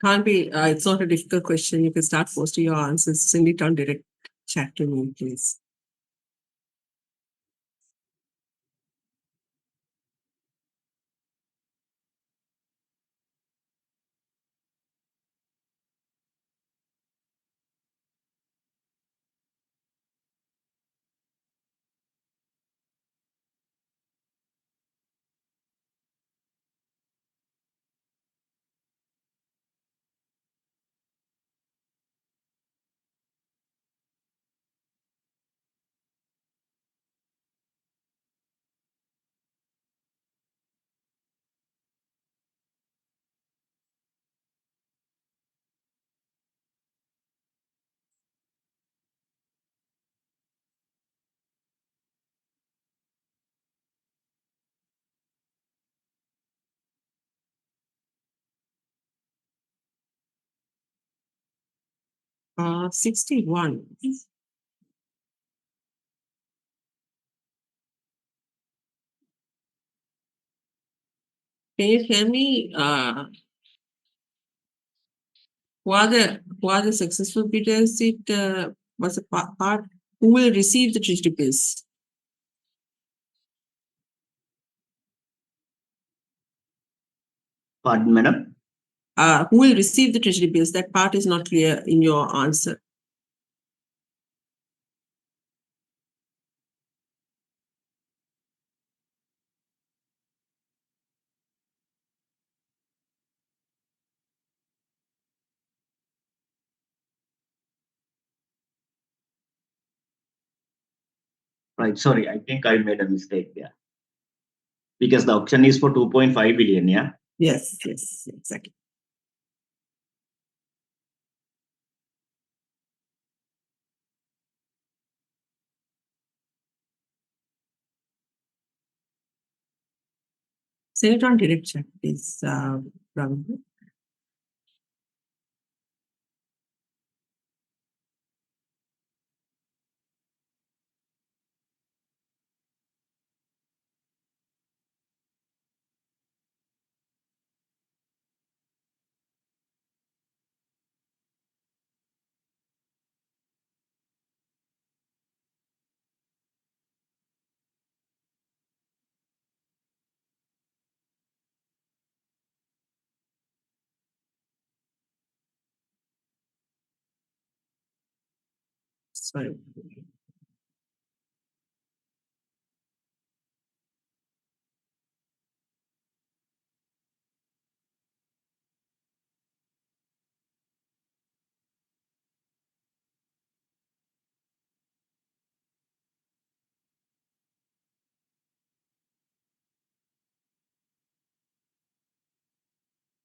Can't be, it's not a difficult question. You can start posting your answers. Send it on direct chat to me, please. Uh, 61. Can you tell me who are the successful bidders? It was a part who will receive the treasury bills. Pardon, madam? Who will receive the treasury bills? That part is not clear in your answer. Right. Sorry, I think I made a mistake there. Because the auction is for 2.5 billion, yeah? Yes, exactly. Send it on direct chat, please, Ravindra. Sorry.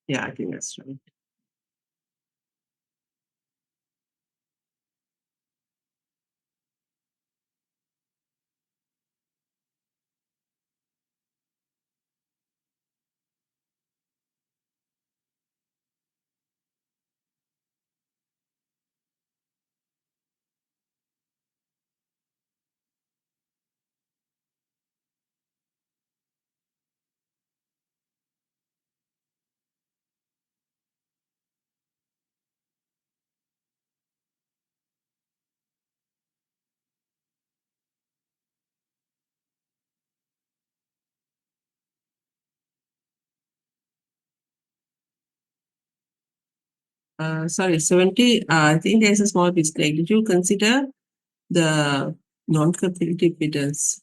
Yeah, I think that's right. Sorry, 70. I think there's a small mistake. Did you consider the non-competitive bidders?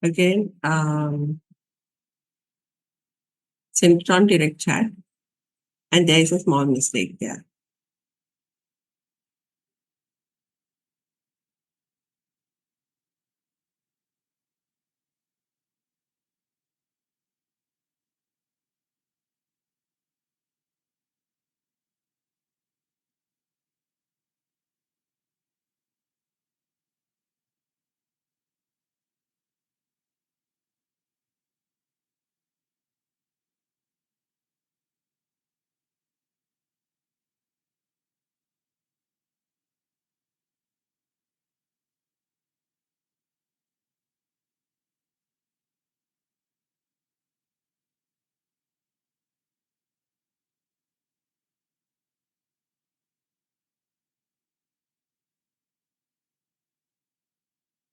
Again, send it on direct chat, and there is a small mistake there.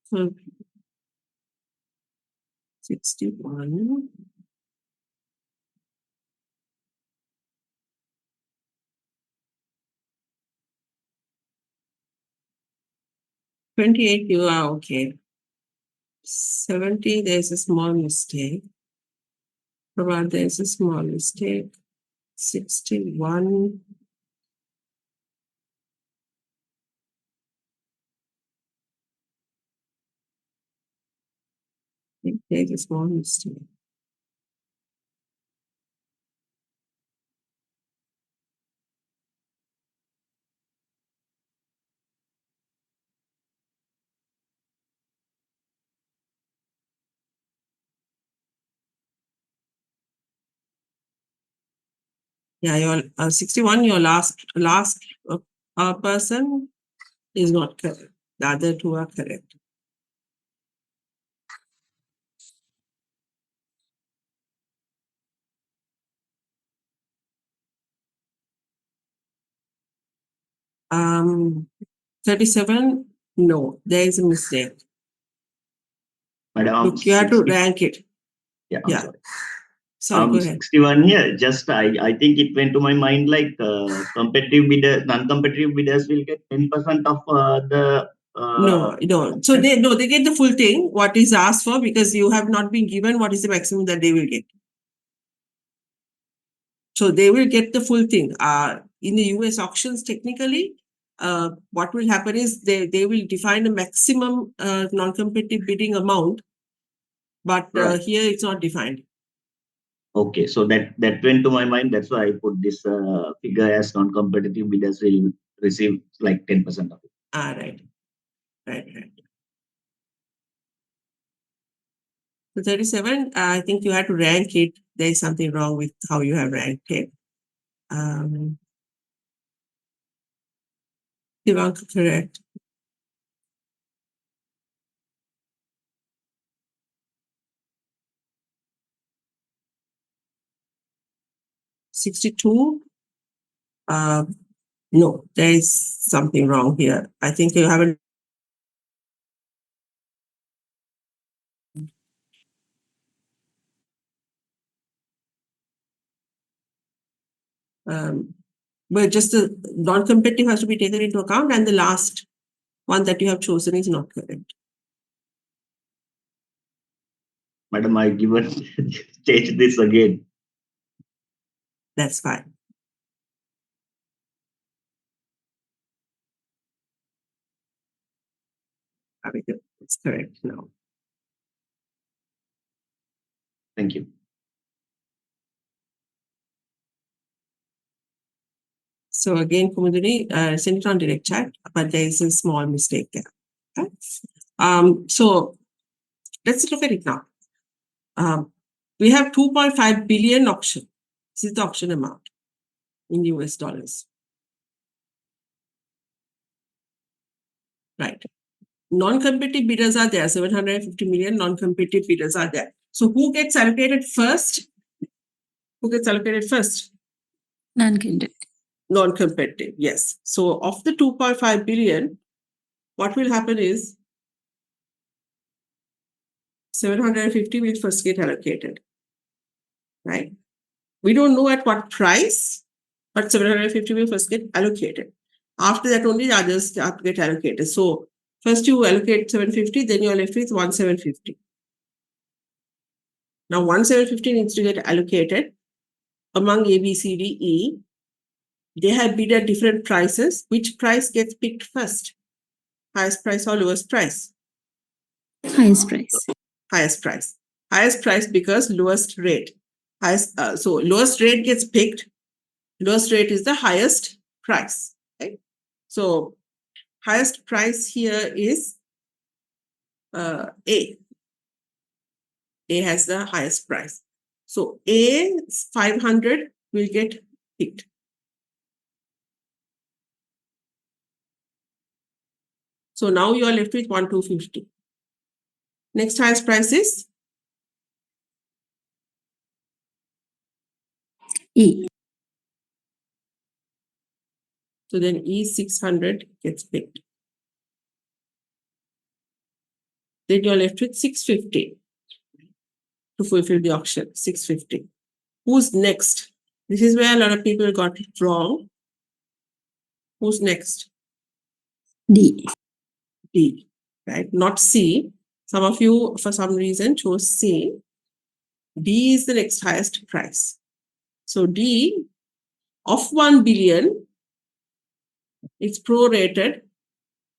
So 61. $28, you are okay. 70, there's a small mistake. Probably there's a small mistake. 61. There's a small mistake. Yeah, your 61, your last person is not correct. The other two are correct. Um, 37, no, there is a mistake. Madam, Look, you have to 60 rank it. yeah, I'm Yeah. sorry. So go ahead. 61 here. Just I think it went to my mind like competitive bidders, non-competitive bidders will get 10% of the. No. So they get the full thing, what is asked for, because you have not been given what is the maximum that they will get. So they will get the full thing. In the US auctions, technically, what will happen is they will define a maximum non-competitive bidding amount, but Right. here it's not defined. Okay, so that went to my mind. That's why I put this figure as non-competitive bidders will receive like 10% of it. Right. So 37, I think you had to rank it. There is something wrong with how you have ranked it. Divanka, correct. $62. No, there is something wrong here. I think you haven't. But just the non-competitive has to be taken into account, and the last one that you have chosen is not correct. Madam, I given change this again. That's fine. I mean, it's correct now. Thank you. So again, Kumudini, send it on direct chat, but there is a small mistake there. Okay? So let's look at it now. We have 2.5 billion auction. This is the auction amount in US dollars. Right. Non-competitive bidders are there. 750 million non-competitive bidders are there. So who gets allocated first? Who gets allocated first? Non-competitive. Non-competitive, yes. So of the 2.5 billion, what will happen is 750 will first get allocated, right? We don't know at what price, but 750 will first get allocated. After that, only the others start to get allocated. So first you allocate 750, then you're left with 1,750. Now 1,750 needs to get allocated among A, B, C, D, E. They have bid at different prices. Which price gets picked first? Highest price or lowest price? Highest price. Highest price. Highest price because lowest rate. So lowest rate gets picked. Lowest rate is the highest price. Right? So highest price here is A. A has the highest price. So A 500 will get picked. So now you are left with 1,250. Next highest price is E. So then E 600 gets picked. Then you're left with 650 to fulfill the auction, 650. Who's next? This is where a lot of people got it wrong. Who's next? D. D, right? Not C. Some of you, for some reason, chose C. D is the next highest price. So D of 1 billion, it's prorated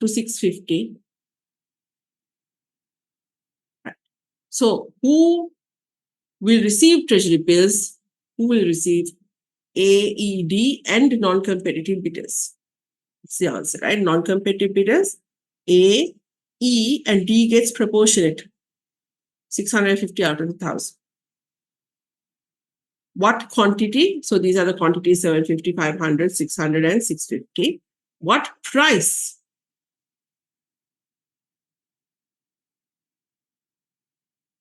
to 650. Right. So who will receive treasury bills? Who will receive A, E, D, and non-competitive bidders? It's the answer, right? Non-competitive bidders, A, E, and D gets proportionate. 650 out of 1,000. What quantity? So these are the quantities: 750, 500, 600, and 650. What price?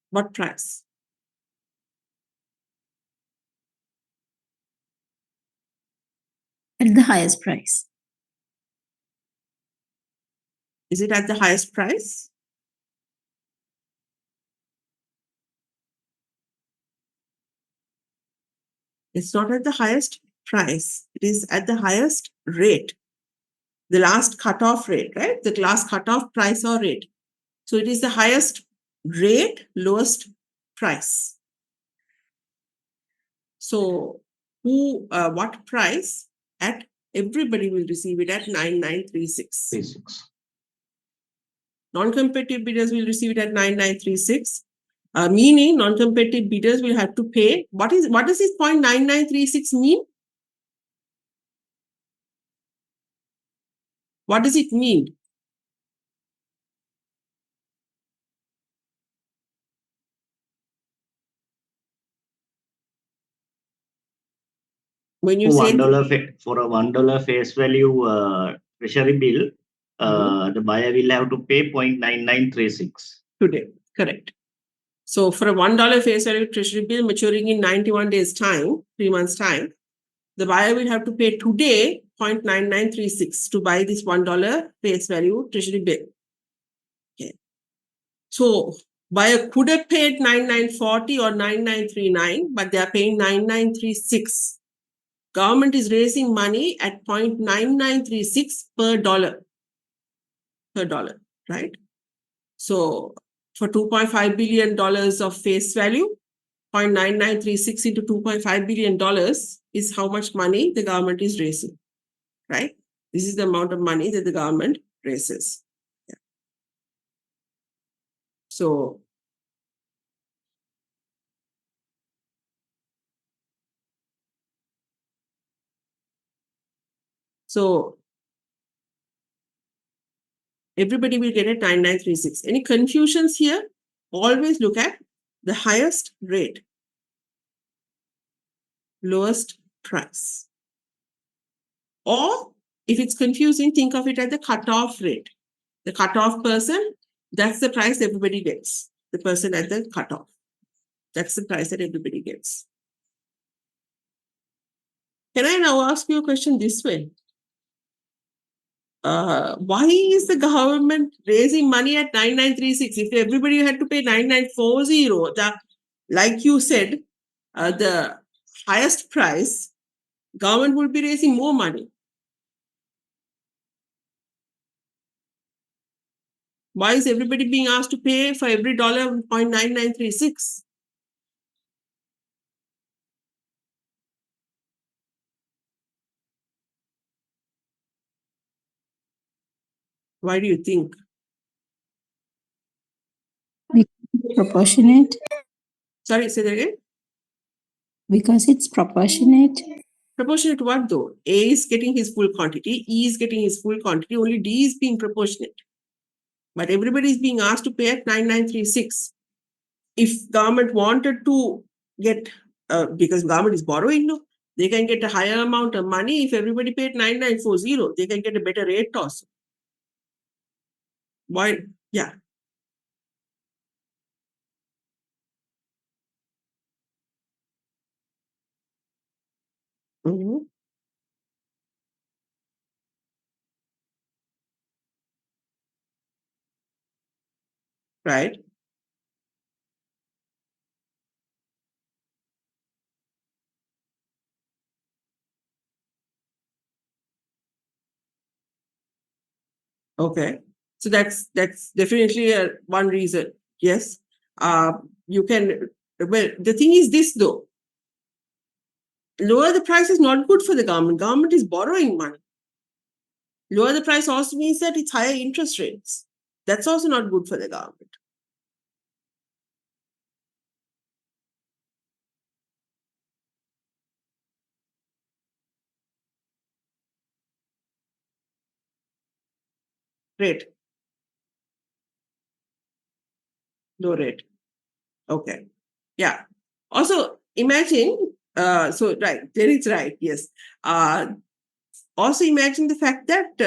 What price? At the highest price. Is it at the highest price? It's not at the highest price. It is at the highest rate. The last cutoff rate, right? The last cutoff price or rate. So it is the highest rate, lowest price. So what price? At everybody will receive it at 9936. 36. Non-competitive bidders will receive it at 9936. Meaning non-competitive bidders will have to pay. What does this 0.9936 mean? What does it mean? When you say For a $1 face value treasury bill, the buyer will have to pay 0.9936 today, correct. So for a $1 face value treasury bill maturing in 91 days time, 3 months time, the buyer will have to pay today 0.9936 to buy this $1 face value treasury bill. Okay. So buyer could have paid 9940 or 9939, but they are paying 9936. Government is raising money at 0.9936 per dollar. Per dollar, right? So for $2.5 billion of face value, 0.9936 into $2.5 billion is how much money the government is raising, right? This is the amount of money that the government raises. Yeah. So everybody will get at 9936. Any confusions here? Always look at the highest rate, lowest price. Or if it's confusing, think of it as the cutoff rate. The cutoff person, that's the price everybody gets. The person at the cutoff. That's the price that everybody gets. Can I now ask you a question this way? Why is the government raising money at 9936? If everybody had to pay 9940, like you said, the highest price, government would be raising more money. Why is everybody being asked to pay for every dollar 0.9936? Why do you think? Proportionate. Sorry, say that again. Because it's proportionate. Proportionate to what though? A is getting his full quantity, E is getting his full quantity, only D is being proportionate. But everybody is being asked to pay at 9936. If government wanted to get, because government is borrowing, no, they can get a higher amount of money. If everybody paid 9940, they can get a better rate also. Why? Yeah. Mm-hmm. right? Okay. So that's definitely one reason. Yes. You can, well, the thing is this though, lower the price is not good for the government. Government is borrowing money. Lower the price also means that it's higher interest rates. That's also not good for the government. Rate, low rate. Okay. Yeah. Also, imagine, so right, there it's right, yes. Also imagine the fact that,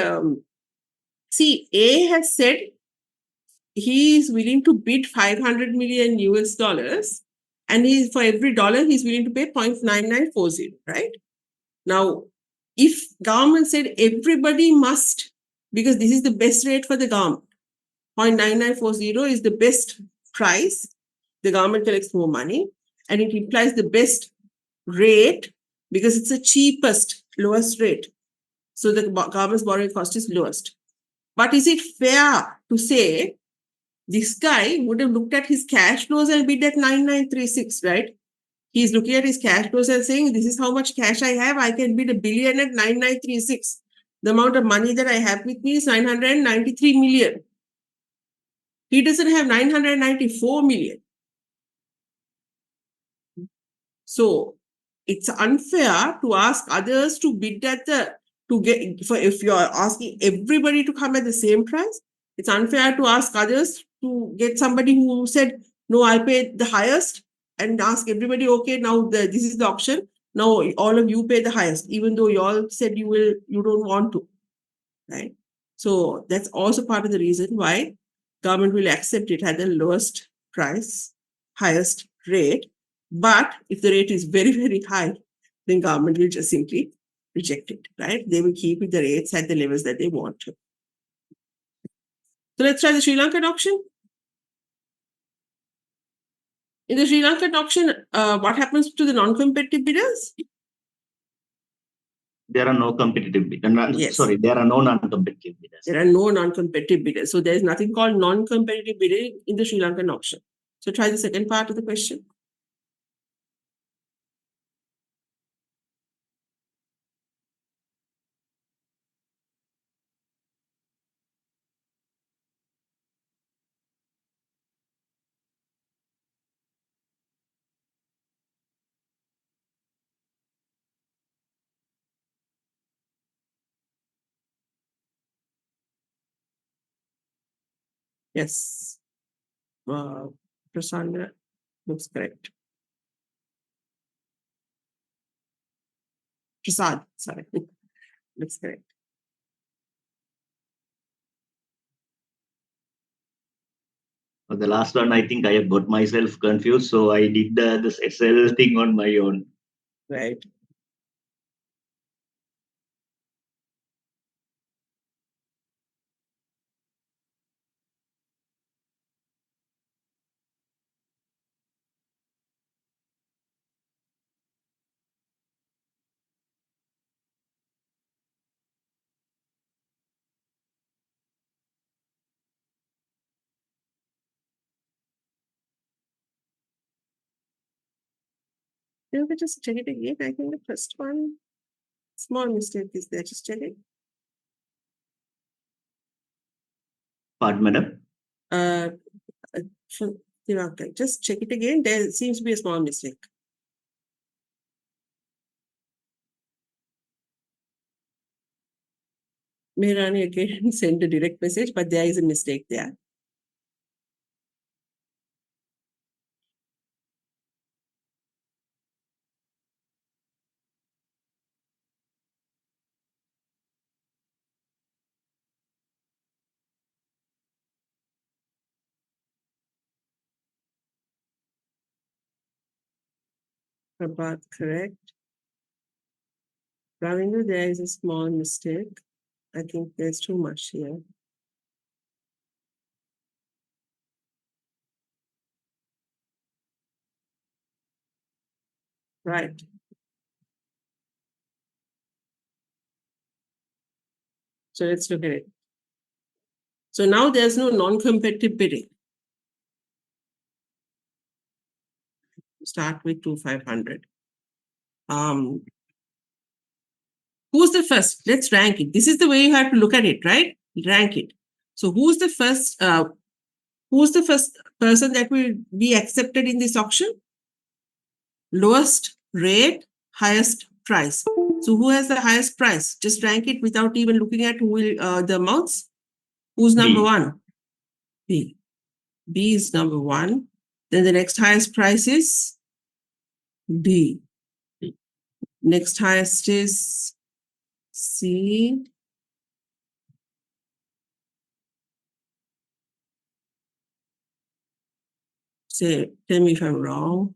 see, A has said he is willing to bid 500 million US dollars, and for every dollar he's willing to pay 0.9940, right? Now, if government said everybody must, because this is the best rate for the government, 0.9940 is the best price, the government collects more money, and it implies the best rate because it's the cheapest, lowest rate. So the government's borrowing cost is lowest. But is it fair to say this guy would have looked at his cash flows and bid at 9936, right? He's looking at his cash flows and saying, this is how much cash I have. I can bid $1 billion at 9936. The amount of money that I have with me is 993 million. He doesn't have 994 million. So it's unfair to ask others to bid at if you're asking everybody to come at the same price, it's unfair to ask others to get somebody who said, no, I paid the highest, and ask everybody, okay, now this is the option. Now all of you pay the highest, even though you all said you don't want to, right? So that's also part of the reason why government will accept it at the lowest price, highest rate. But if the rate is very, very high, then government will just simply reject it, right? They will keep the rates at the levels that they want to. So let's try the Sri Lankan auction. In the Sri Lankan auction, what happens to the non-competitive bidders? There are no competitive bidders. Yes. Sorry, there are no non-competitive bidders. There are no non-competitive bidders. So there is nothing called non-competitive bidding in the Sri Lankan auction. So try the second part of the question. Yes. Prasanna looks correct. Prasad, sorry, looks correct. For the last one, I think I have got myself confused, so I did this Excel thing on my own. Right. You can just check it again. I think the first one, small mistake is there. Just check it. Pardon, madam? Okay, just check it again. There seems to be a small mistake. Mehrani again sent a direct message, but there is a mistake there. Prabhat, correct. Ravindu, there is a small mistake. I think there's too much here. Right. So let's look at it. So now there's no non-competitive bidding. Start with 2,500. Who's the first? Let's rank it. This is the way you have to look at it, right? Rank it. So who's the first person that will be accepted in this auction? Lowest rate, highest price. So who has the highest price? Just rank it without even looking at who will, the amounts. Who's number B. one? B. B is number one. Then the next highest price is D. D. Next highest is C. Say, tell me if I'm wrong.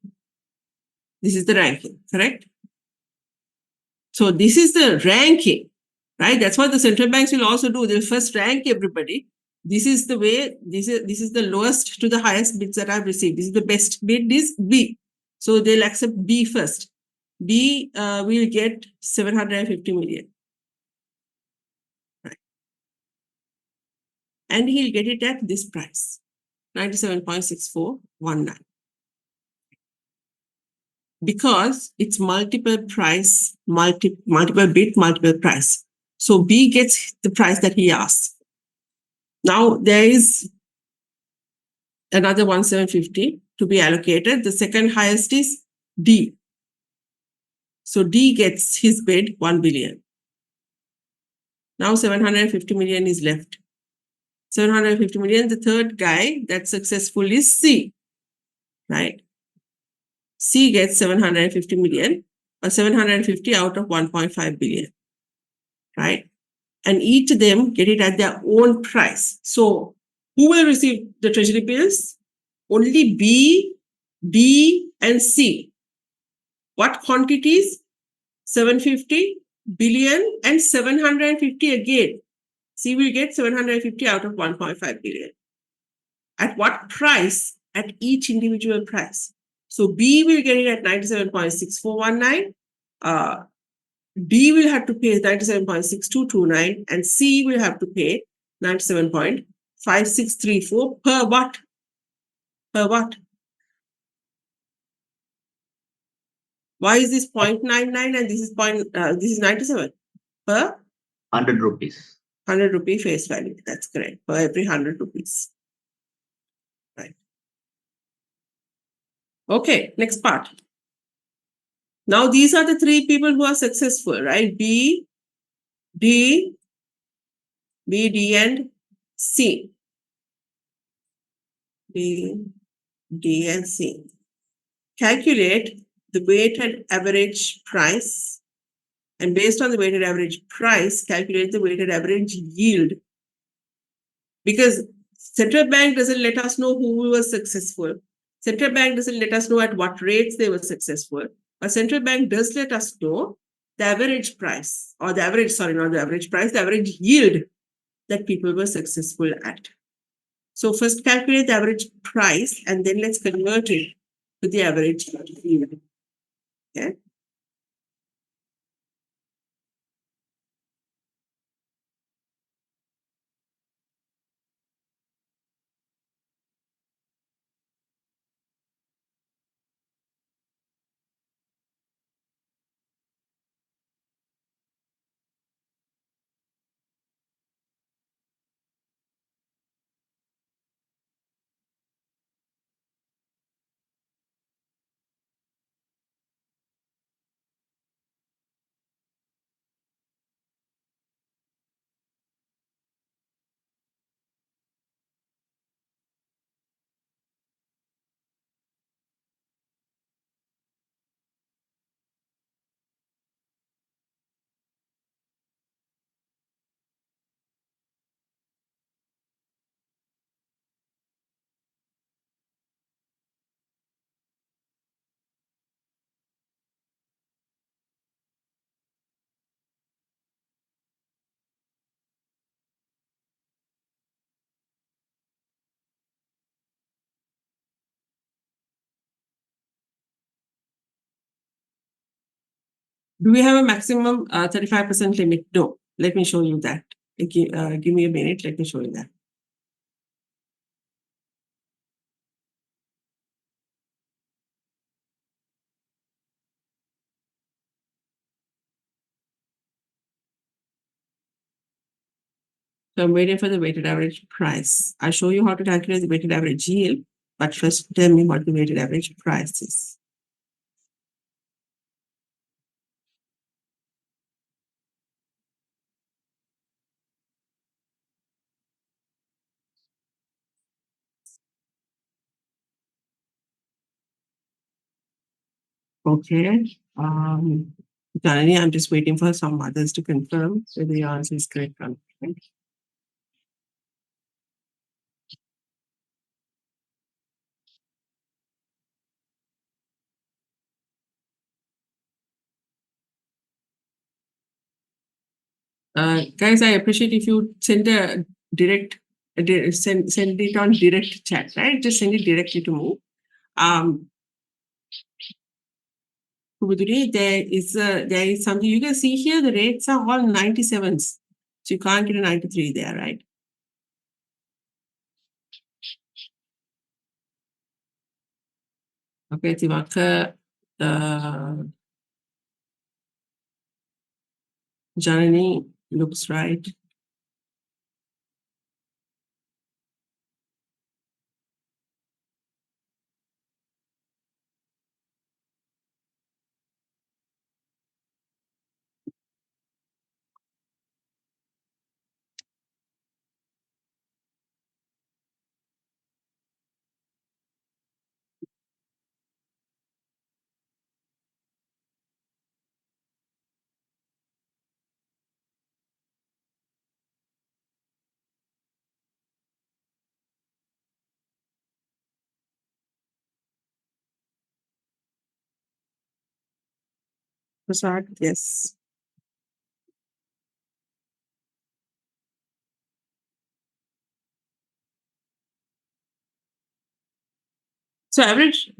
This is the ranking, correct? So this is the ranking, right? That's what the central banks will also do. They'll first rank everybody. This is the way, this is the lowest to the highest bids that I've received. This is the best bid is B. So they'll accept B first. B will get 750 million. Right. And he'll get it at this price, 97.6419. Because it's multiple price, multiple bid, multiple price. So B gets the price that he asks. Now there is another 1,750 to be allocated. The second highest is D. So D gets his bid 1 billion. Now 750 million is left. 750 million. The third guy that's successful is C, right? C gets 750 million, or 750 out of 1.5 billion, right? And each of them get it at their own price. So who will receive the treasury bills? Only B, D, and C. What quantities? 750, billion, and 750 again. C will get 750 out of 1.5 billion. At what price? At each individual price. So B will get it at 97.6419. D will have to pay 97.6229, and C will have to pay 97.5634 per what? Per what? Why is this 0.99 and this is 97? Per 100 rupees. 100 rupee face value. That's correct. For every 100 rupees. Right. Okay, next part. Now these are the three people who are successful, right? B, D, and C. B, D, and C. Calculate the weighted average price, and based on the weighted average price, calculate the weighted average yield. Because central bank doesn't let us know who was successful. Central bank doesn't let us know at what rates they were successful. But central bank does let us know the average price, or the average, sorry, not the average price, the average yield that people were successful at. So first calculate the average price, and then let's convert it to the average yield. Okay. Do we have a maximum 35% limit? No. Let me show you that. Give me a minute. Let me show you that. So I'm waiting for the weighted average price. I'll show you how to calculate the weighted average yield, but first tell me what the weighted average price is. Okay. Janani, I'm just waiting for some others to confirm whether the answer is correct or not. Guys, I appreciate if you send a direct, send it on direct chat, right? Just send it directly to me. Kubuduri, there is something you can see here. The rates are all 97s, so you can't get a 93 there, right? Okay, Tivaka, Janani looks right. Prasad, yes. So average.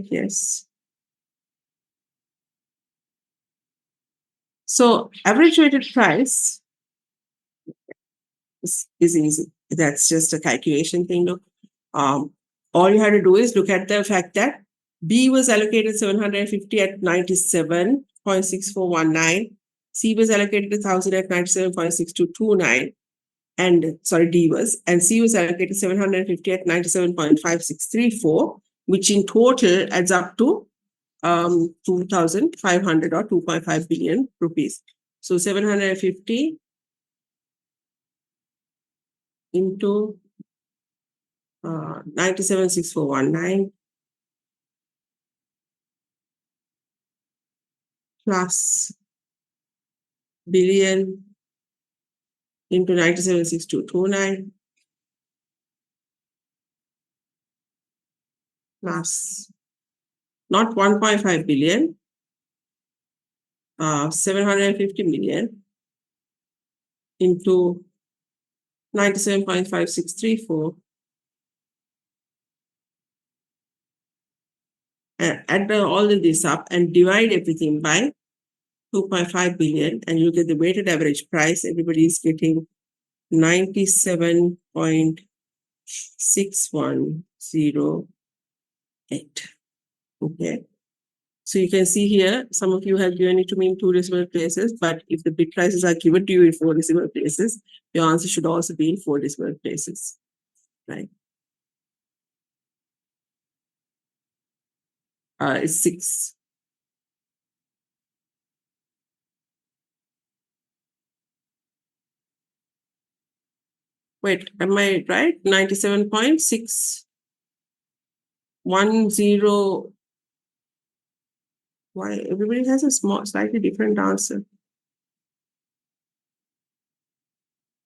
Yes. So average weighted price is easy. That's just a calculation thing. Look, all you had to do is look at the fact that B was allocated 750 at 97.6419. C was allocated 1,000 at 97.6229. And sorry, D was, and C was allocated 750 at 97.5634, which in total adds up to 2,500 or 2.5 billion rupees. So 750 into 976419 plus billion into 976229 plus not 1.5 billion, 750 million into 97.5634, and add all of this up and divide everything by 2.5 billion, and you get the weighted average price. Everybody is getting 97.6108. Okay. So you can see here, some of you have given it to me in 2 decimal places, but if the bit prices are given to you in 4 decimal places, your answer should also be in 4 decimal places, right? It's 6. Wait, am I right? 97.610. Why everybody has a slightly different answer.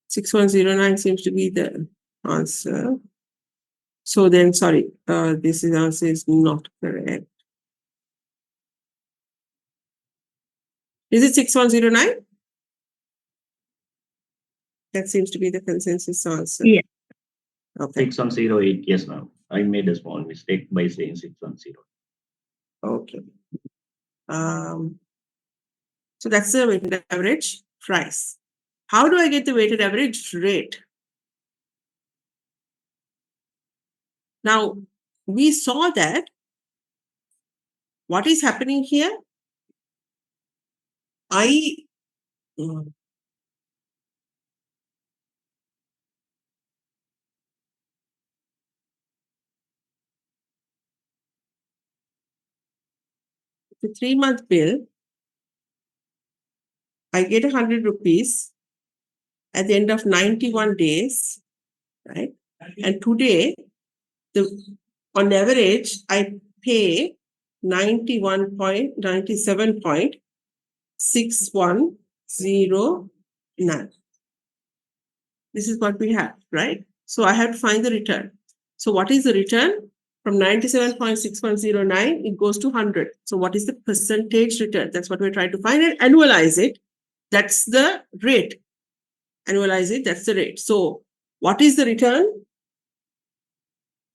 6109 seems to be the answer. So then, sorry, this is answer is not correct. Is it 6109? That seems to be the consensus answer. Yeah. Okay. 6108. Yes, ma'am. I made a small mistake by saying 610. Okay. So that's the weighted average price. How do I get the weighted average rate? Now, we saw that what is happening here? The 3-month bill, I get 100 rupees at the end of 91 days, right? And today, on average, I pay 97.6109. This is what we have, right? So I have to find the return. So what is the return? From 97.6109, it goes to 100. So what is the percentage return? That's what we're trying to find and annualize it. That's the rate. Annualize it, that's the rate. So what is the return?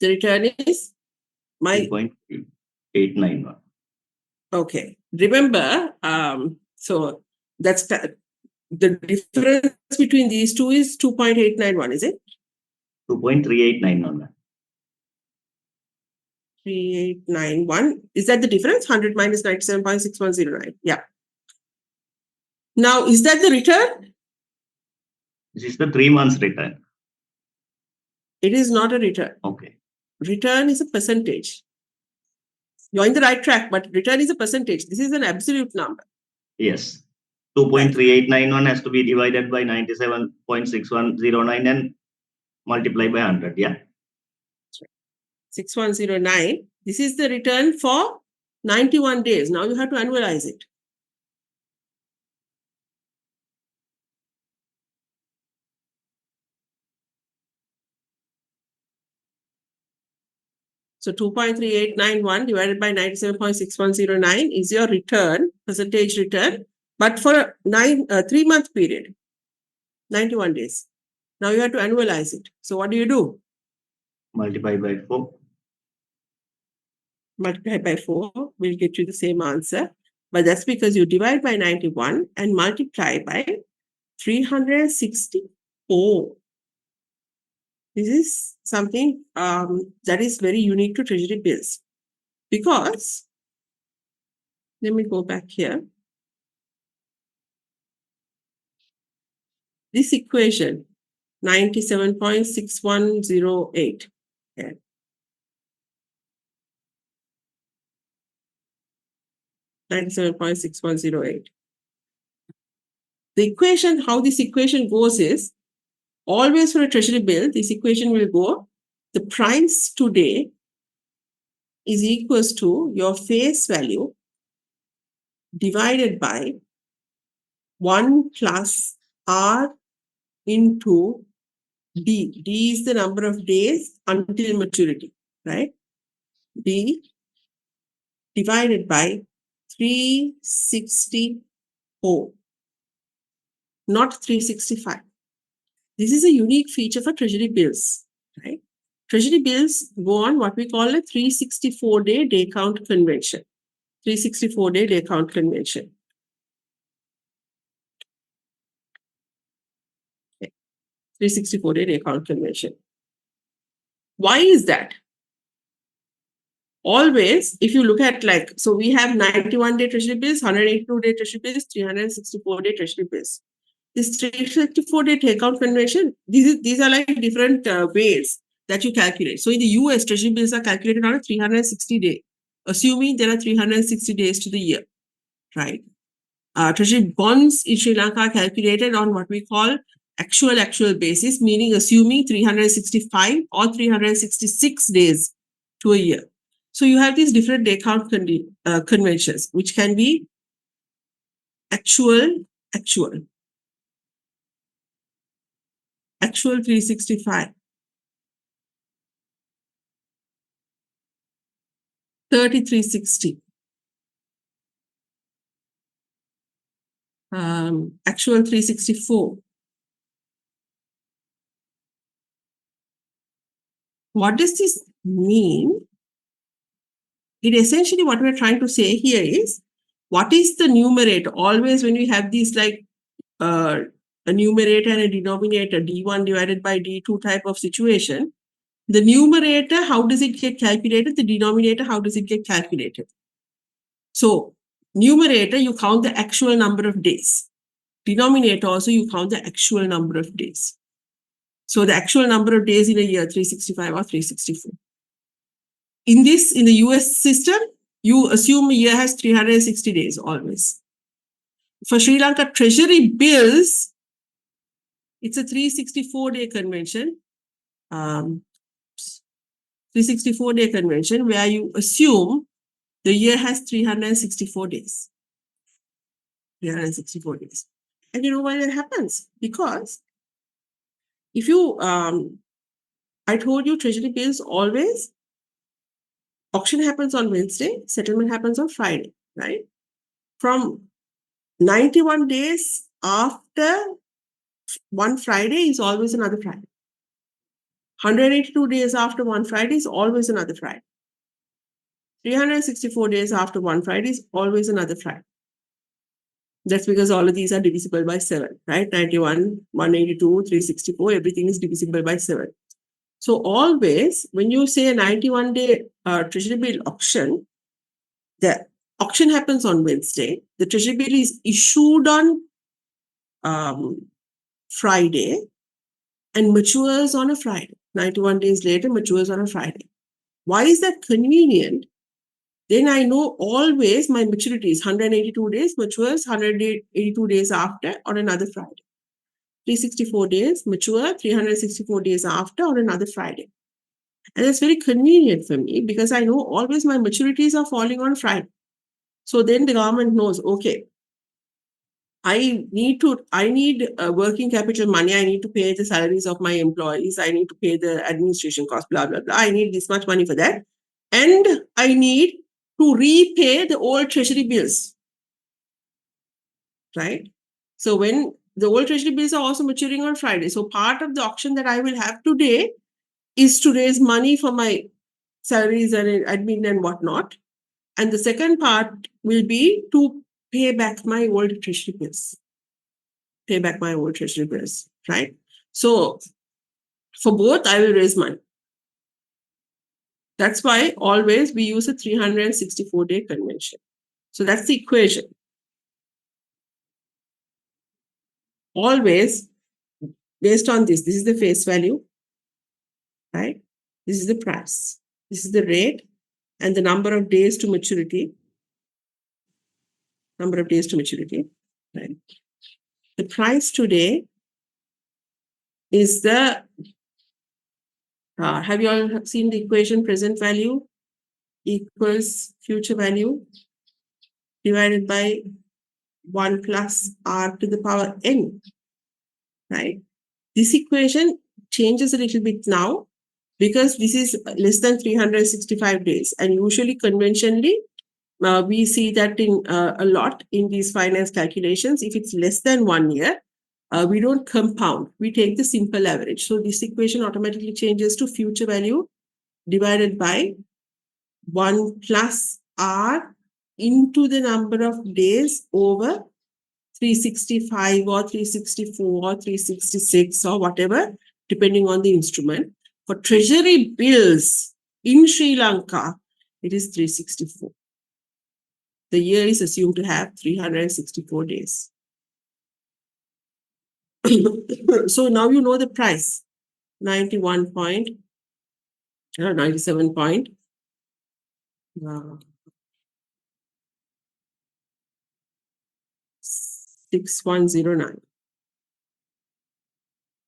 The return is my 2.891. Okay. Remember, so that's the difference between these two is 2.891, is it? 2.3891. 3891. Is that the difference? 100 minus 97.6109. Yeah. Now, is that the return? This is the 3 months return. It is not a return. Okay. Return is a percentage. You're in the right track, but return is a percentage. This is an absolute number. Yes. 2.3891 has to be divided by 97.6109 and multiply by 100. Yeah. 6109. This is the return for 91 days. Now you have to annualize it. So 2.3891 divided by 97.6109 is your return, percentage return, but for a 3-month period, 91 days. Now you have to annualize it. So what do? Multiply by 4. Multiply by 4 will get you the same answer. But that's because you divide by 91 and multiply by 364. This is something that is very unique to treasury bills. Because, let me go back here. This equation, 97.6108. Okay. $97.6108. The equation, how this equation goes is, always for a treasury bill, this equation will go, the price today is equals to your face value divided by 1 plus R into D. D is the number of days until maturity, right? D divided by 364, not 365. This is a unique feature for treasury bills, right? Treasury bills go on what we call a 364-day day count convention. 364-day day count convention. Okay. 364-day day count convention. Why is that? Always, if you look at so we have 91-day treasury bills, 182-day treasury bills, 364-day treasury bills. This 364-day takeout convention, these are like different ways that you calculate. So in the US, treasury bills are calculated on a 360-day, assuming there are 360 days to the year, right? Treasury bonds in Sri Lanka are calculated on what we call actual basis, meaning assuming 365 or 366 days to a year. So you have these different day count conventions, which can be actual 365, 3360. Actual 364. What does this mean? It essentially, what we're trying to say here is, what is the numerator? Always when we have these like a numerator and a denominator, D1 divided by D2 type of situation, the numerator, how does it get calculated? The denominator, how does it get calculated? So numerator, you count the actual number of days. Denominator also, you count the actual number of days. So the actual number of days in a year, 365 or 364. In the US system, you assume a year has 360 days always. For Sri Lanka Treasury bills, it's a 364-day convention. 364-day convention where you assume the year has 364 days. 364 days. And you know why that happens? Because if you, I told you Treasury bills always, auction happens on Wednesday, settlement happens on Friday, right? From 91 days after one Friday is always another Friday. 182 days after one Friday is always another Friday. 364 days after one Friday is always another Friday. That's because all of these are divisible by 7, right? 91, 182, 364, everything is divisible by 7. So always, when you say a 91-day Treasury bill auction, the auction happens on Wednesday. The Treasury bill is issued on Friday and matures on a Friday. 91 days later, matures on a Friday. Why is that convenient? Then I know always my maturity is 182 days, matures 182 days after on another Friday. 364 days, mature 364 days after on another Friday. And that's very convenient for me because I know always my maturities are falling on Friday. So then the government knows, okay, I need working capital money. I need to pay the salaries of my employees. I need to pay the administration cost, blah, blah, blah. I need this much money for that. And I need to repay the old treasury bills, right? So when the old treasury bills are also maturing on Friday. So part of the auction that I will have today is to raise money for my salaries and admin and whatnot. And the second part will be to pay back my old treasury bills. Right? So for both, I will raise money. That's why always we use a 364-day convention. So that's the equation. Always based on this is the face value, right? This is the price. This is the rate and the number of days to maturity. Right? The price today is the, have you all seen the equation present value equals future value divided by 1 plus r to the power n, right? This equation changes a little bit now because this is less than 365 days. And usually conventionally, we see that in a lot in these finance calculations. If it's less than 1 year, we don't compound. We take the simple average. So this equation automatically changes to future value divided by 1 plus r into the number of days over 365 or 364 or 366 or whatever, depending on the instrument. For treasury bills in Sri Lanka, it is 364. The year is assumed to have 364 days. So now you know the price, 97 point. 6109,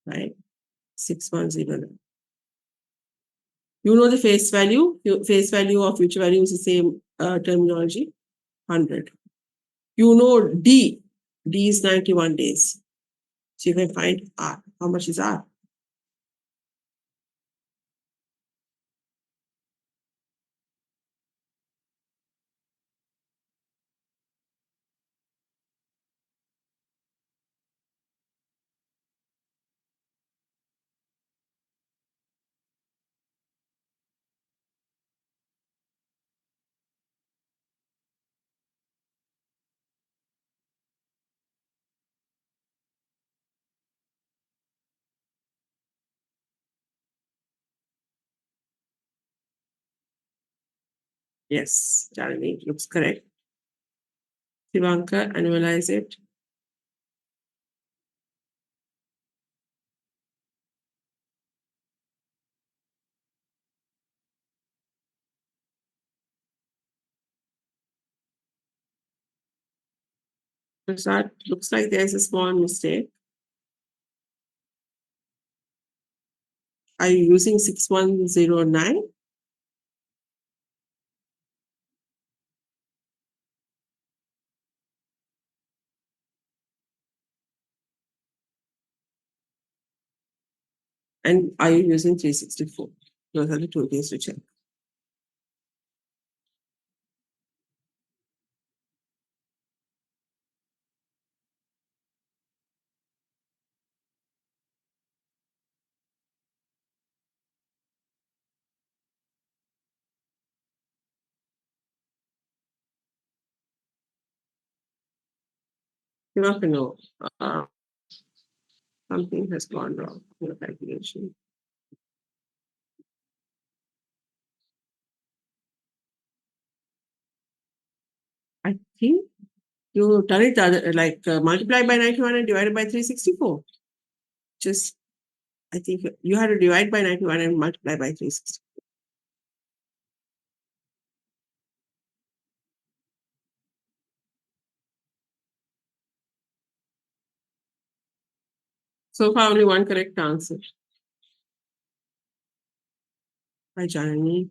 right? 6109. You know the face value. Face value or future value is the same terminology, 100. You know D. D is 91 days. So you can find R. How much is R? Yes, Janani, looks correct. Shivanka, annualize it. Prasad, looks like there's a small mistake. Are you using 6109? And are you using 364? Those are the two things to check. You're not going to know. Something has gone wrong in your calculation. I think you done it multiply by 91 and divided by 364. Just, I think you had to divide by 91 and multiply by 360. So far, only one correct answer. By Janani.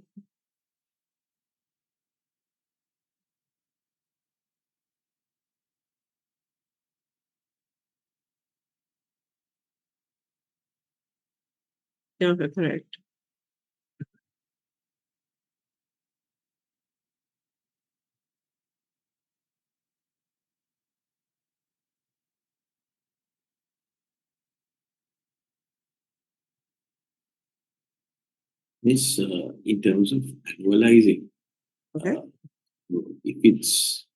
Yeah, correct. This, in terms of annualizing, Okay. if it's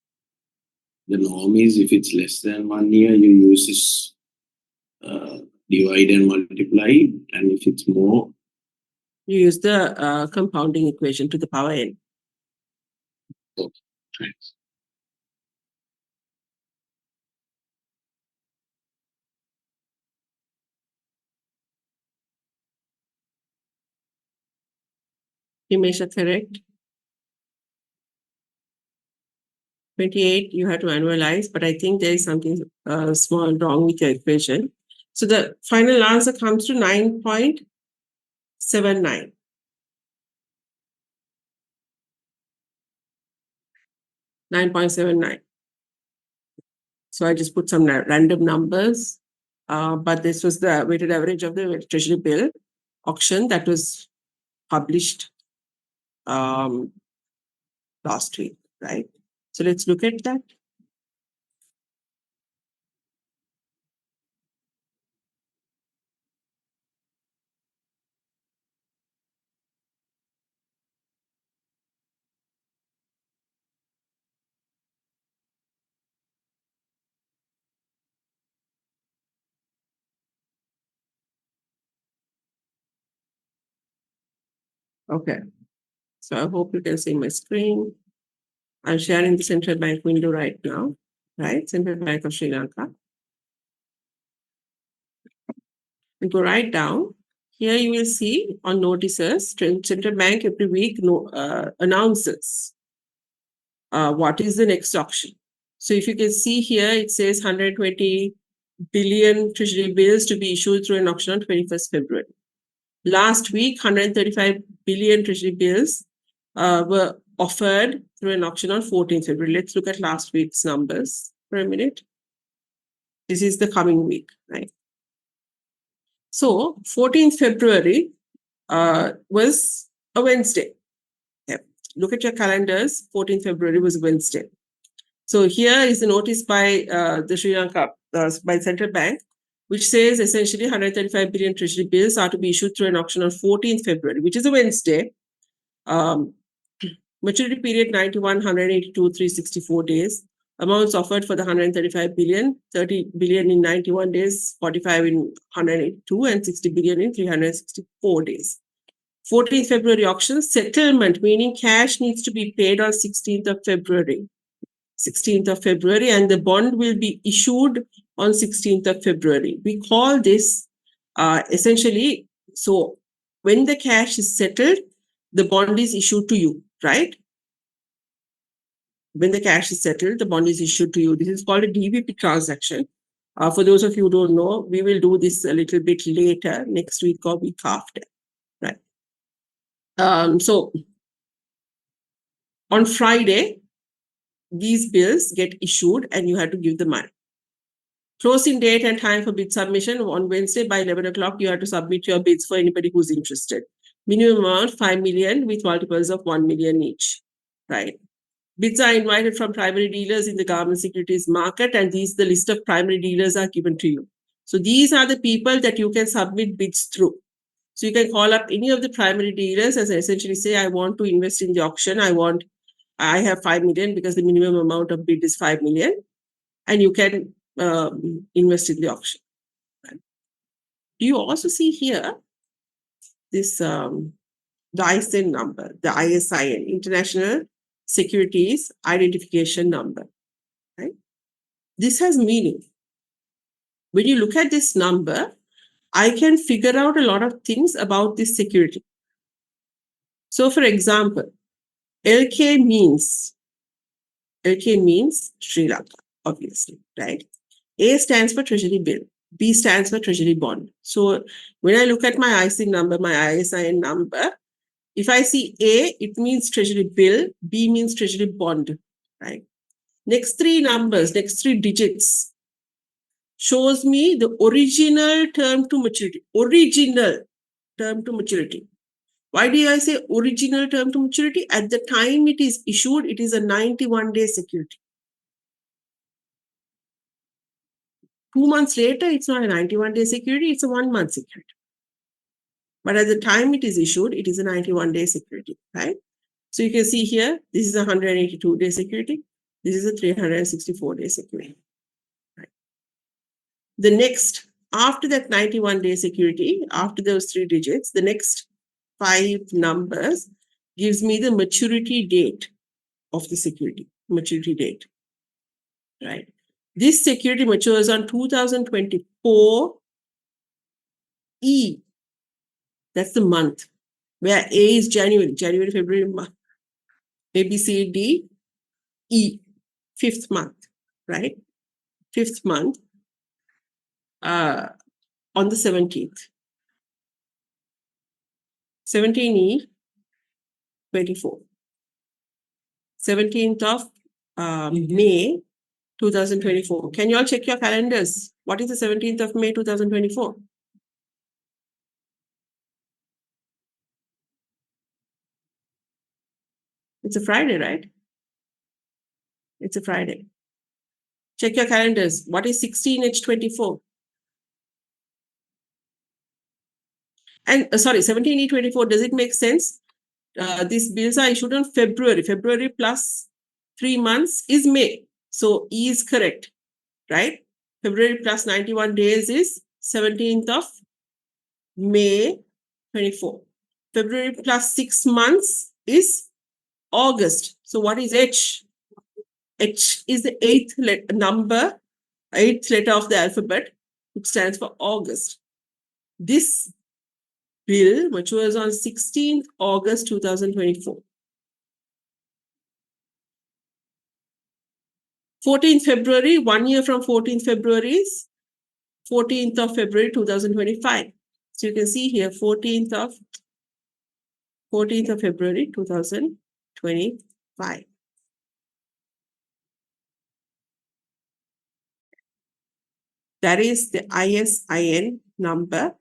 the norm is if it's less than 1 year, you use this divide and multiply, and if it's more, You use the compounding equation to the power n. You measure correct. 28, you have to annualize, but I think there is something small wrong with your equation. So the final answer comes to 9.79. 9.79. So I just put some random numbers, but this was the weighted average of the treasury bill auction that was published last week, right? So let's look at that. Okay. So I hope you can see my screen. I'm sharing the central bank window right now, right? Central Bank of Sri Lanka. And go right down. Here you will see on notices, central bank every week announces what is the next auction. So if you can see here, it says 120 billion treasury bills to be issued through an auction on 21st February. Last week, 135 billion treasury bills were offered through an auction on 14th February. Let's look at last week's numbers for a minute. This is the coming week, right? So 14th February was a Wednesday. Yeah. Look at your calendars. 14th February was a Wednesday. So here is the notice by the Sri Lanka, by Central Bank, which says essentially 135 billion treasury bills are to be issued through an auction on 14th February, which is a Wednesday. Maturity period 91, 182, 364 days. Amounts offered for the 135 billion, 30 billion in 91 days, 45 in 182, and 60 billion in 364 days. 14th February auction settlement, meaning cash needs to be paid on 16th of February. 16th of February, and the bond will be issued on 16th of February. We call this essentially, so when the cash is settled, the bond is issued to you, right? When the cash is settled, the bond is issued to you. This is called a DVP transaction. For those of you who don't know, we will do this a little bit later, next week or week after, right? So on Friday, these bills get issued and you have to give the money. Closing date and time for bid submission on Wednesday by 11 o'clock, you have to submit your bids for anybody who's interested. Minimum amount 5 million with multiples of 1 million each, right? Bids are invited from primary dealers in the government securities market, and the list of primary dealers are given to you. So these are the people that you can submit bids through. So you can call up any of the primary dealers and essentially say, I want to invest in the auction. I have 5 million because the minimum amount of bid is 5 million, and you can invest in the auction. Right? Do you also see here this the ISIN number, the ISIN, International Securities Identification Number, right? This has meaning. When you look at this number, I can figure out a lot of things about this security. So for example, LK means Sri Lanka, obviously, right? A stands for Treasury Bill. B stands for Treasury Bond. So when I look at my ISIN number, my ISIN number, if I see A, it means Treasury Bill. B means Treasury Bond, right? Next three numbers, next three digits shows me the original term to maturity. Original term to maturity. Why do I say original term to maturity? At the time it is issued, it is a 91-day security. 2 months later, it's not a 91-day security, it's a 1-month security. But at the time it is issued, it is a 91-day security, right? So you can see here, this is a 182-day security. This is a 364-day security. Right? The next, after that 91-day security, after those 3 digits, the next 5 numbers gives me the maturity date of the security, maturity date, right? This security matures on 2024 E. That's the month, where A is January, February, March, A, B, C, D, E, 5th month, right? 5th month on the 17th. 17E, 24. 17th of May, 2024. Can you all check your calendars? What is the 17th of May, 2024? It's a Friday, right? It's a Friday. Check your calendars. What is 16H24? And sorry, 17E24, does it make sense? These bills are issued on February. February plus 3 months is May. So E is correct, right? February plus 91 days is 17th of May 24. February plus 6 months is August. So what is H? H is the 8th number, 8th letter of the alphabet, which stands for August. This bill matures on 16th August 2024. 14th February, 1 year from 14th February is 14th of February 2025. So you can see here 14th of February 2025. That is the ISIN number.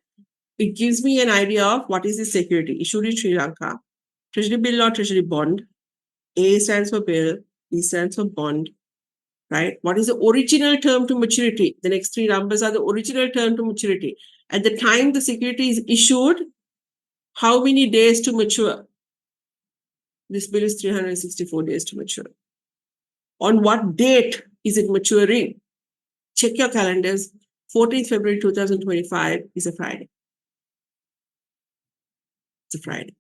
It gives me an idea of what is the security issued in Sri Lanka. Treasury bill or treasury bond. A stands for bill, B stands for bond, right? What is the original term to maturity? The next 3 numbers are the original term to maturity. At the time the security is issued, how many days to mature? This bill is 364 days to mature. On what date is it maturing? Check your calendars. 14th February 2025 is a Friday. It's a Friday.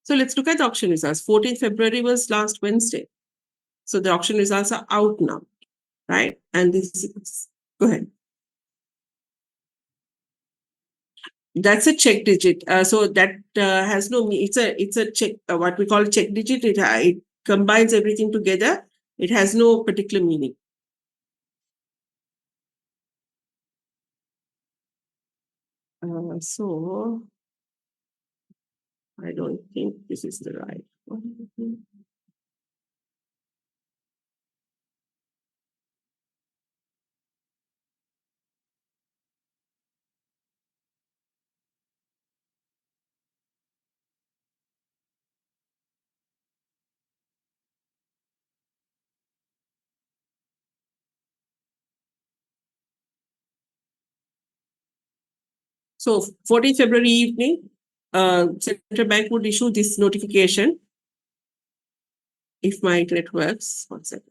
So let's look at the auction results. 14th February was last Wednesday. So the auction results are out now, right? And this is, go ahead. That's a check digit. So that has no, it's a check, what we call a check digit. It combines everything together. It has no particular meaning. So I don't think this is the right one. So 14th February evening, Central Bank would issue this notification. If my internet works, 1 second.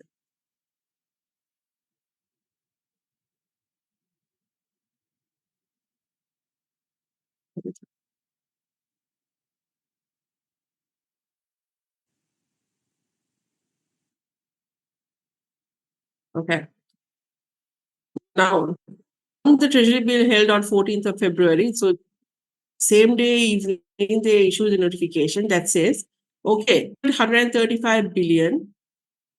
Okay. Now, the Treasury bill held on 14th of February. So same day evening, they issue the notification that says, okay, 135 billion,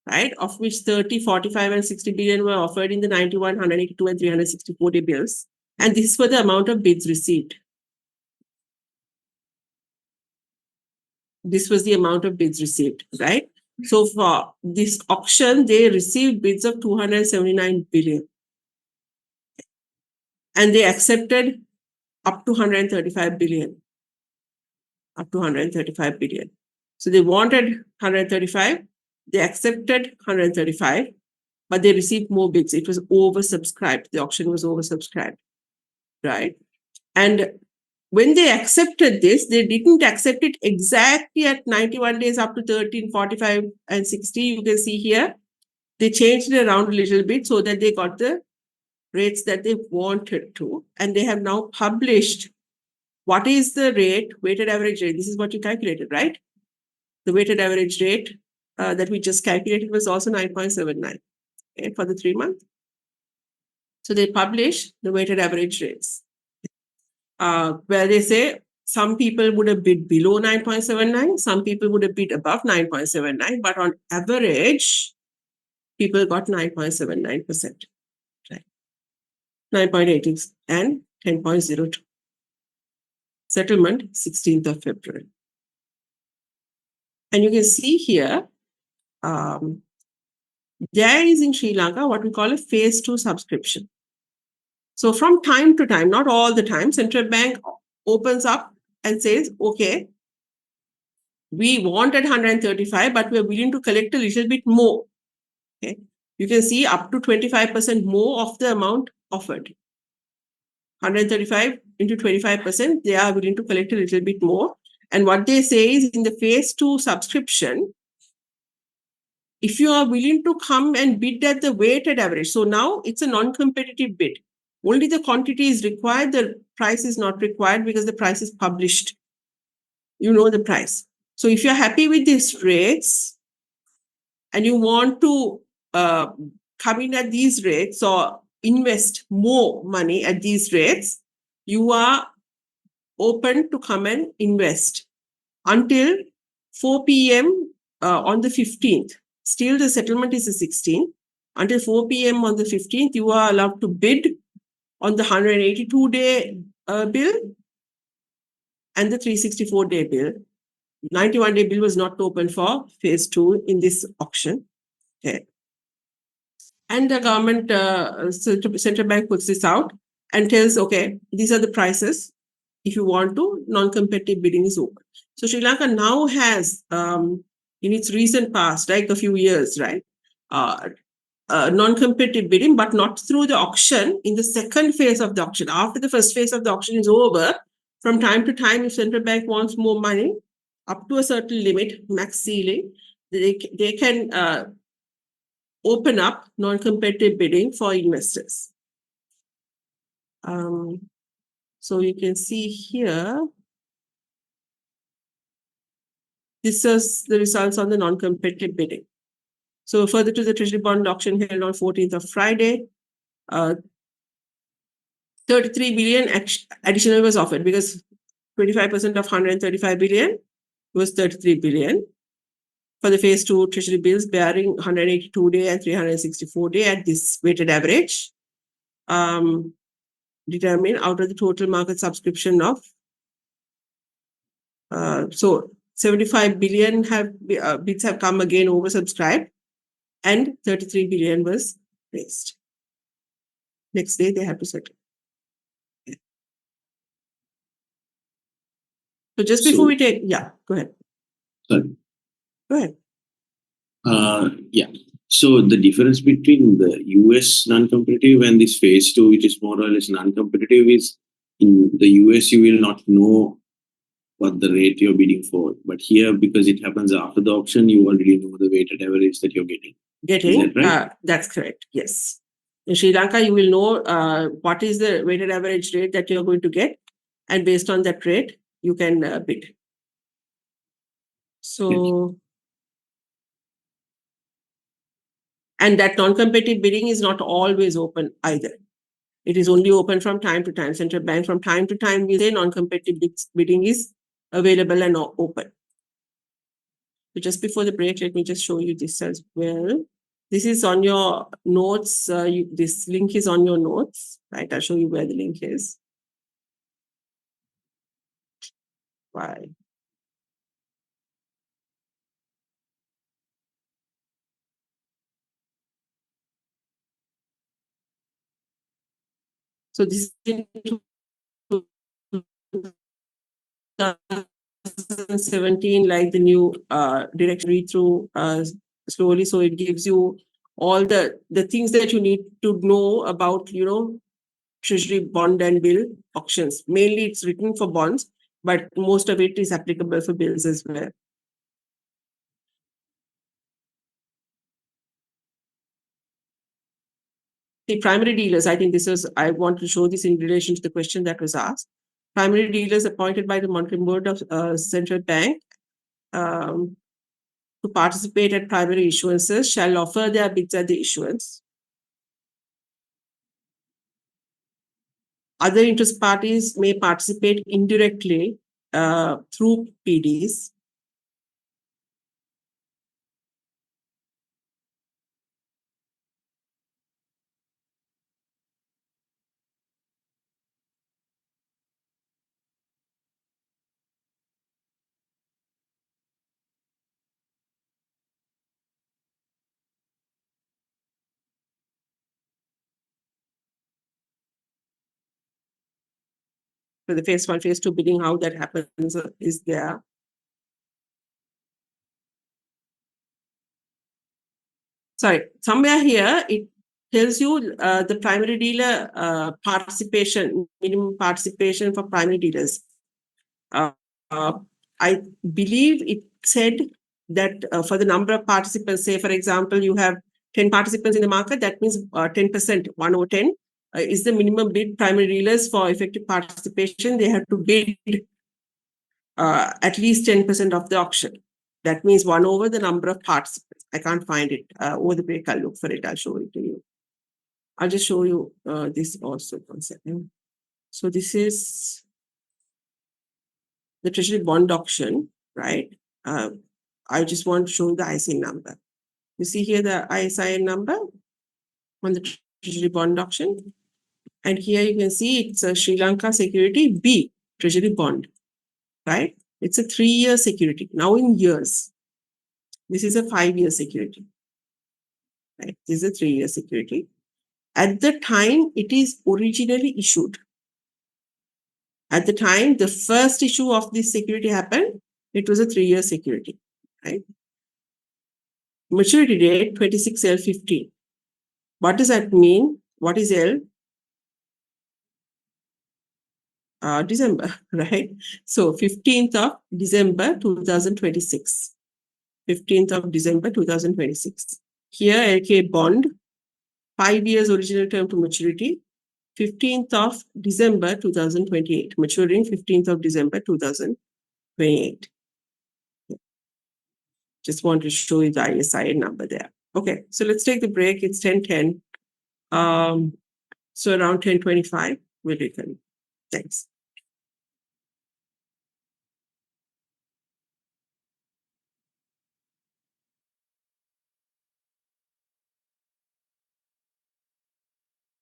right, of which 30, 45, and 60 billion were offered in the 91, 182, and 364 day bills. And this is for the amount of bids received. This was the amount of bids received, right? So for this auction, they received bids of 279 billion. And they accepted up to 135 billion. Up to 135 billion. So they wanted 135, they accepted 135, but they received more bids. It was oversubscribed. The auction was oversubscribed, right? And when they accepted this, they didn't accept it exactly at 91 days up to 13, 45, and 60. You can see here, they changed it around a little bit so that they got the rates that they wanted to. And they have now published what is the rate, weighted average rate. This is what you calculated, right? The weighted average rate that we just calculated was also 9.79, okay, for the 3 month. So they publish the weighted average rates where they say some people would have bid below 9.79, some people would have bid above 9.79, but on average, people got 9.79%, right? 9.80 and 10.02. Settlement 16th of February. And you can see here, there is in Sri Lanka what we call a phase 2 subscription. So from time to time, not all the time, Central Bank opens up and says, okay, we wanted 135, but we're willing to collect a little bit more. Okay. You can see up to 25% more of the amount offered. 135 into 25%, they are willing to collect a little bit more. And what they say is in the phase 2 subscription, if you are willing to come and bid at the weighted average, so now it's a non-competitive bid. Only the quantity is required, the price is not required because the price is published. You know the price. So if you're happy with these rates and you want to come in at these rates or invest more money at these rates, you are open to come and invest until 4 p.m. On the 15th. Still, the settlement is the 16th. Until 4 p.m. on the 15th, you are allowed to bid on the 182-day bill and the 364-day bill. 91-day bill was not open for phase 2 in this auction. Okay. And the government, central bank puts this out and tells, okay, these are the prices. If you want to, non-competitive bidding is open. So Sri Lanka now has, in its recent past, like a few years, right, non-competitive bidding, but not through the auction. In the second phase of the auction, after the first phase of the auction is over, from time to time, if central bank wants more money, up to a certain limit, max ceiling, they can open up non-competitive bidding for investors. So you can see here, this is the results on the non-competitive bidding. So further to the Treasury bond auction held on 14th of Friday, 33 billion additional was offered because 25% of 135 billion was 33 billion for the phase 2 Treasury bills bearing 182-day and 364-day at this weighted average, determined out of the total market subscription of so 75 billion bids have come again oversubscribed and 33 billion was raised. Next day they have to settle. So just before we take, go ahead. Sorry. Go ahead. Yeah. So the difference between the US non-competitive and this phase 2, which is more or less non-competitive, is in the US you will not know what the rate you're bidding for. But here, because it happens after the auction, you already know the weighted average that you're getting. Is that right? That's correct. Yes. In Sri Lanka, you will know what is the weighted average rate that you're going to get. And based on that rate, you can bid. So, and that non-competitive bidding is not always open either. It is only open from time to time. Central Bank from time to time will say non-competitive bidding is available and open. So just before the break, let me just show you this as well. This is on your notes. This link is on your notes, right? I'll show you where the link is. Why? So this is in 2017, like the new direction read through slowly. So it gives you all the things that you need to know about, Treasury bond and bill auctions. Mainly it's written for bonds, but most of it is applicable for bills as well. The primary dealers, I think I want to show this in relation to the question that was asked. Primary dealers appointed by the Monetary Board of Central Bank to participate at primary issuances shall offer their bids at the issuance. Other interest parties may participate indirectly through PDs. For the phase 1, phase 2 bidding, how that happens is there. Sorry, somewhere here it tells you the primary dealer participation, minimum participation for primary dealers. I believe it said that for the number of participants, say for example, you have 10 participants in the market, that means 10%, 1 over 10 is the minimum bid. Primary dealers for effective participation, they have to bid at least 10% of the auction. That means 1 over the number of participants. I can't find it. Over the break, I'll look for it. I'll show it to you. I'll just show you this also 1 second. So this is the Treasury bond auction, right? I just want to show the ISIN number. You see here the ISIN number on the Treasury bond auction. And here you can see it's a Sri Lanka security B, Treasury bond, right? It's a 3-year security, now in years. This is a 5-year security, right? This is a 3-year security. At the time it is originally issued. At the time the first issue of this security happened, it was a 3-year security, right? Maturity date 26L15. What does that mean? What is L? December, right? So 15th of December 2026. 15th of December 2026. Here LK bond, 5 years original term to maturity, 15th of December 2028, maturing 15th of December 2028. Just want to show you the ISI number there. Okay, so let's take the break. It's 10:10. So around 10:25, we'll return. Thanks.